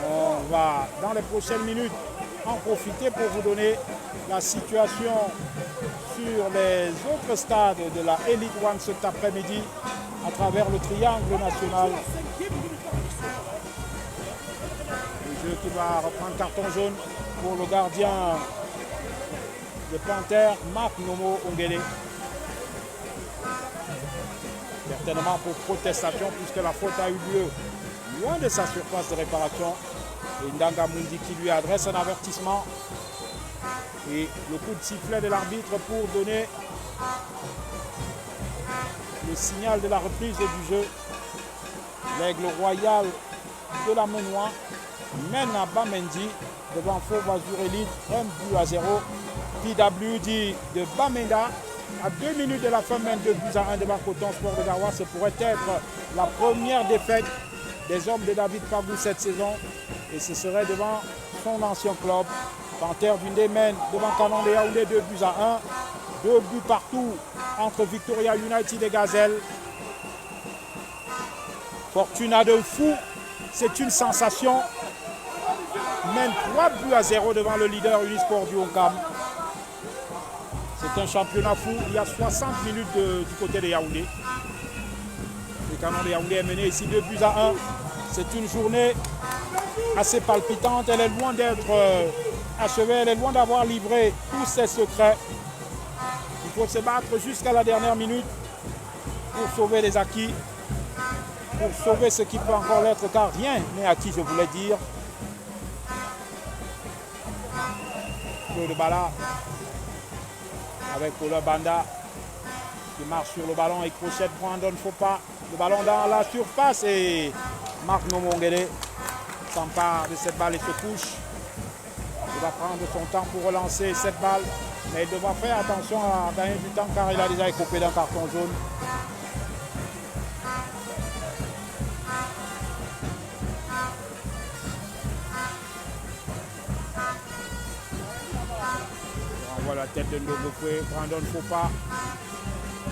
On va dans les prochaines minutes en profiter pour vous donner la situation sur les autres stades de la Elite One cet après-midi à travers le triangle national. Le jeu qui va reprendre carton jaune pour le gardien de Panthère, Marc Nomo Ongele. Certainement pour protestation puisque la faute a eu lieu loin de sa surface de réparation. Et Ndangamundi qui lui adresse un avertissement. Et le coup de sifflet de l'arbitre pour donner le signal de la reprise du jeu. L'Aigle Royal de la Menois mène à Bamendi devant Fauve Azur Elite 1-0. PWD de Bamenda à 2 minutes de la fin, même 2-1 devant Coton Sport de Garoua. Ce pourrait être la première défaite des hommes de David Pagou cette saison. Et ce serait devant son ancien club. Panthère du Dé mène devant Canon de Yaoundé 2-1. 2 buts partout entre Victoria United et Gazelle. Fortuna de fou, c'est une sensation. Mène 3-0 devant le leader Unisport du Honkam. C'est un championnat fou. Il y a 60 minutes du côté de Yaoundé. Le Canon de Yaoundé est mené ici 2-1. C'est une journée assez palpitante. Elle est loin d'être achevée. Elle est loin d'avoir livré tous ses secrets. Il faut se battre jusqu'à la dernière minute pour sauver les acquis. Pour sauver ce qui peut encore l'être, car rien n'est acquis, je voulais dire. Claude Bala avec Ola Banda qui marche sur le ballon et crochette Brandon Fopa. Le ballon dans la surface et Marc Nomongele s'empare de cette balle et se couche. Il va prendre son temps pour relancer cette balle, mais il devra faire attention à gagner du temps car il a déjà écopé d'un carton jaune. On voit la tête de Ndogokwe, Brandon Fopa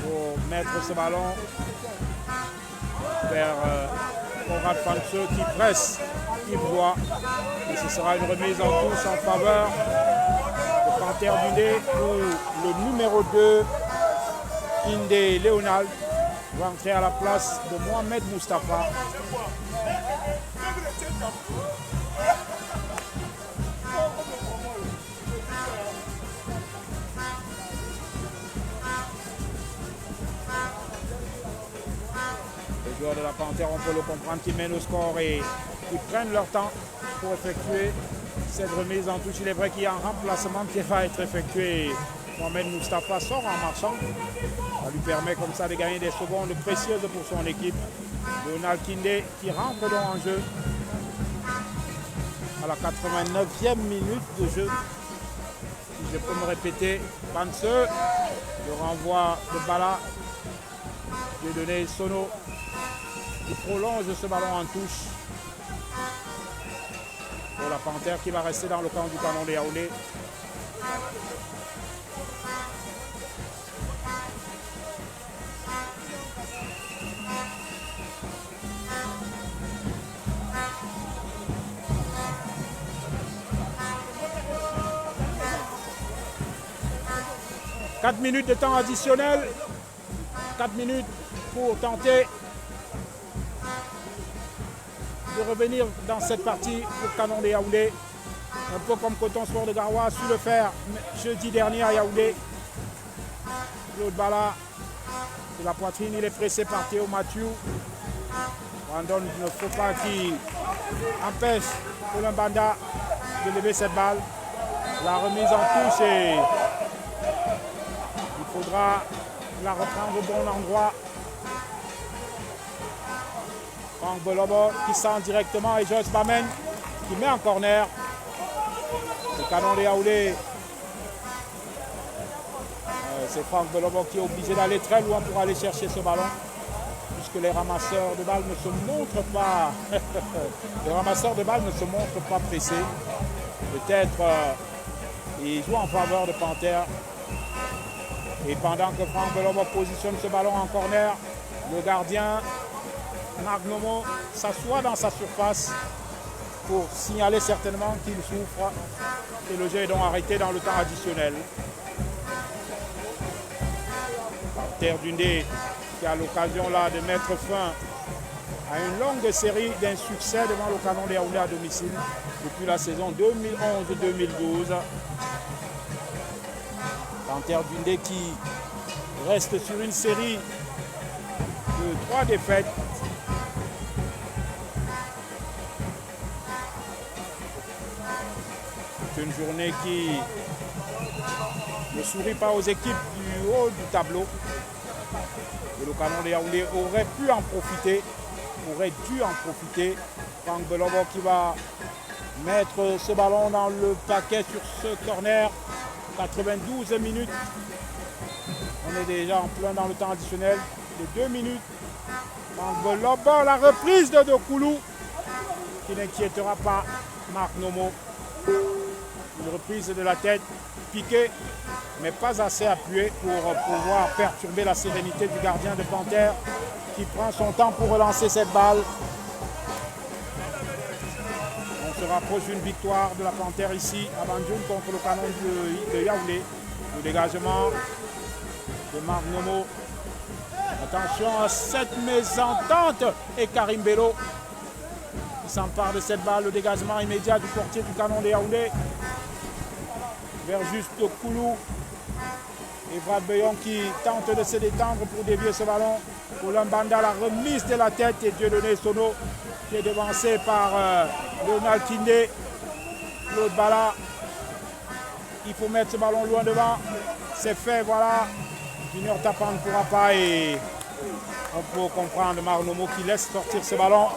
pour mettre ce ballon vers Conrad Fanseux qui presse Ivoire. Et ce sera une remise en touche en faveur de Panthère Dundee où le numéro 2, Inde Léonald, va entrer à la place de Mohamed Moustapha. Les joueurs de la Panthère, on peut le comprendre, qui mènent au score et qui prennent leur temps pour effectuer cette remise en touche. Il est vrai qu'il y a un remplacement qui va être effectué. Mohamed Moustapha sort en marchant. Ça lui permet comme ça de gagner des secondes précieuses pour son équipe. Donald Kinde qui rentre donc en jeu à la 89e minute de jeu. Si je peux me répéter, Panseux, le renvoi de Bala, de donner Sono. Il prolonge ce ballon en touche pour la Panthère qui va rester dans le camp du Canon de Yaoundé. « 4 minutes de temps additionnel, 4 minutes pour tenter de revenir dans cette partie pour Canon de Yaoundé. Un peu comme Coton Sport de Garoua a su le faire jeudi dernier à Yaoundé. Claude Bala de la poitrine, il est pressé par Théo Mathieu. Brandon ne faut pas qui empêche Colin Banda de lever cette balle. La remise en touche et il faudra la reprendre au bon endroit. Franck Belobo qui sent directement et Joyce Bamen qui met en corner. Le Canon de Yaoundé. C'est Franck Belobo qui est obligé d'aller très loin pour aller chercher ce ballon. Puisque les ramasseurs de balles ne se montrent pas. Les ramasseurs de balles ne se montrent pas pressés. Peut-être ils jouent en faveur de Panthère. Et pendant que Franck Belobo positionne ce ballon en corner, le gardien Marc Nomo s'assoit dans sa surface pour signaler certainement qu'il souffre. Et le jeu est donc arrêté dans le temps additionnel. Panthère Dundee qui a l'occasion là de mettre fin à une longue série d'insuccès devant le Canon de Yaoundé à domicile depuis la saison 2011-2012. Panthère Dundee qui reste sur une série de 3 défaites. C'est une journée qui ne sourit pas aux équipes du haut du tableau. Et le Canon de Yaoundé aurait pu en profiter, aurait dû en profiter. Franck Belobo qui va mettre ce ballon dans le paquet sur ce corner. 92 minutes. On est déjà en plein dans le temps additionnel de 2 minutes. Franck Belobo, la reprise de Dokoulou qui n'inquiétera pas Marc Nomo. Une reprise de la tête piquée, mais pas assez appuyée pour pouvoir perturber la sérénité du gardien de Panthère qui prend son temps pour relancer cette balle. On se rapproche d'une victoire de la Panthère ici à Banjul contre le Canon de Yaoundé. Le dégagement de Marc Nomo. Attention à cette mésentente et Karim Bello qui s'empare de cette balle. Le dégagement immédiat du portier du Canon de Yaoundé vers juste Koulou. Et Brad Beyon qui tente de se détendre pour dévier ce ballon. Colin Banda, la remise de la tête et Dieudonné Sono qui est devancé par Donald Kinde. Claude Bala. Il faut mettre ce ballon loin devant. c'est fait, voilà. Junior Tapant ne pourra pas et on peut comprendre Marnomo qui laisse sortir ce ballon.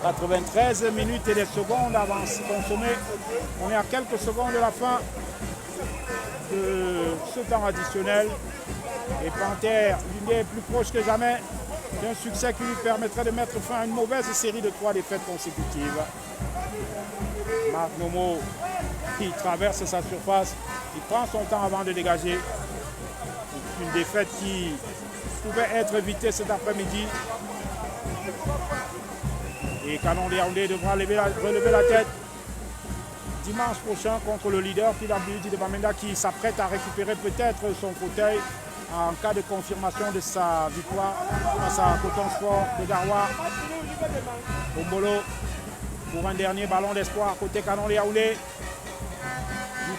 93 minutes et des secondes avant ce consommé. On est à quelques secondes de la fin de ce temps additionnel. Et Panthère, l'une est plus proche que jamais d'un succès qui lui permettrait de mettre fin à une mauvaise série de 3 défaites consécutives. Marnomo qui traverse sa surface, il prend son temps avant de dégager. Une défaite qui pouvait être évitée cet après-midi. Et Canon de Yaoundé devra relever la tête dimanche prochain contre le leader PWD de Bamenda qui s'apprête à récupérer peut-être son fauteuil en cas de confirmation de sa victoire face à Coton Sport de Garoua. Bombolo pour un dernier ballon d'espoir côté Canon de Yaoundé.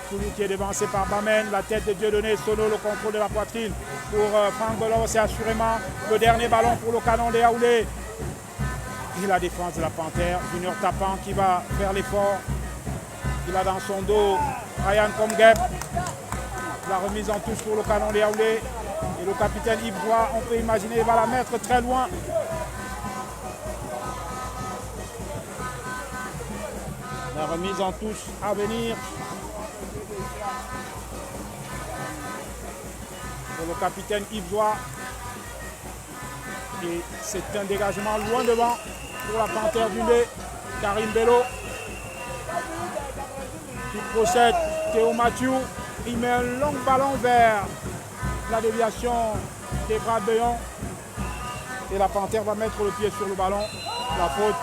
Koulou qui est devancé par Bamen, la tête de Dieudonné, Sono, le contrôle de la poitrine pour Franck Golon, c'est assurément le dernier ballon pour le Canon de Yaoundé. Et la défense de la Panthère, Junior Tapant qui va faire l'effort. Il a dans son dos Ryan Komgep. La remise en touche pour le Canon de Yaoundé. Et le capitaine Yves Roy, on peut imaginer, il va la mettre très loin. La remise en touche à venir. Pour le capitaine Yves Roy. Et c'est un dégagement loin devant pour la Panthère du Nez. Karim Bello qui procède. Théo Mathieu, il met un long ballon vers la déviation des bras de Béon. Et la Panthère va mettre le pied sur le ballon. La faute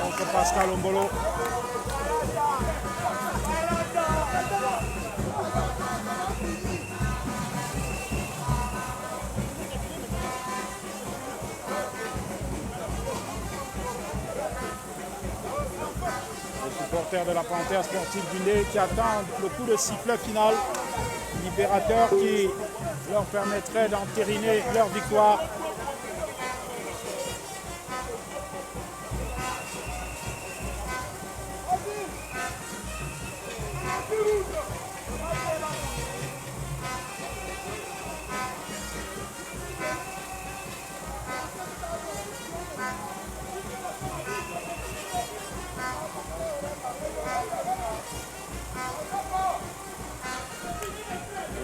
contre Pascal Ombolo. Supporters de la Panthère sportive du Nez qui attendent le coup de sifflet final libérateur qui leur permettrait d'entériner leur victoire.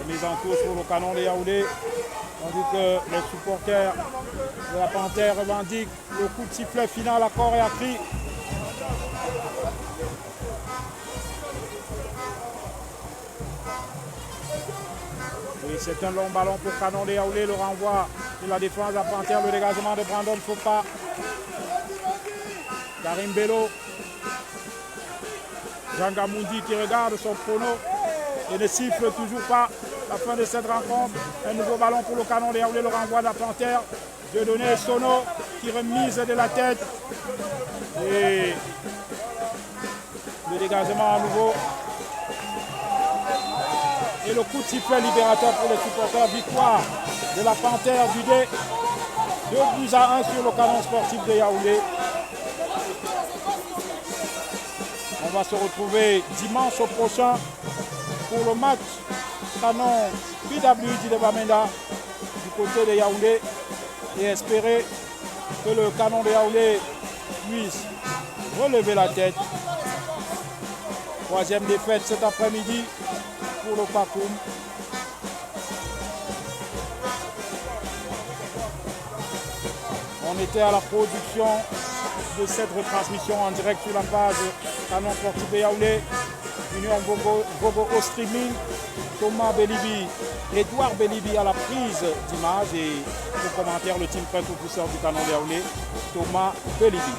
Mise en course pour le Canon de Yaoundé, tandis que les supporters de la Panthère revendiquent le coup de sifflet final à corps et à cri. Et c'est un long ballon pour Canon de Yaoundé, le renvoi de la défense de la Panthère, le dégagement de Brandon Fopa. Karim Bello, Jean Gamoundi qui regarde son chrono et ne siffle toujours pas la fin de cette rencontre. Un nouveau ballon pour le Canon de Yaoundé, le renvoi de la Panthère. Dieudonné Sono qui remise de la tête. Et le dégagement à nouveau. Et le coup de sifflet libérateur pour les supporters. Victoire de la Panthère du Nez. 2-1 sur le Canon sportif de Yaoundé. On va se retrouver dimanche prochain pour le match Canon PWD de Bamenda du côté de Yaoundé et espérer que le Canon de Yaoundé puisse relever la tête. Troisième défaite cet après-midi pour le Pakoum. On était à la production de cette retransmission en direct sur la page Canon sportif de Yaoundé. Union Vogo au streaming, Thomas Belibi, Edouard Belibi à la prise d'image et au commentaire le team prêt au pousseur du Canon de Yaoundé, Thomas Belibi.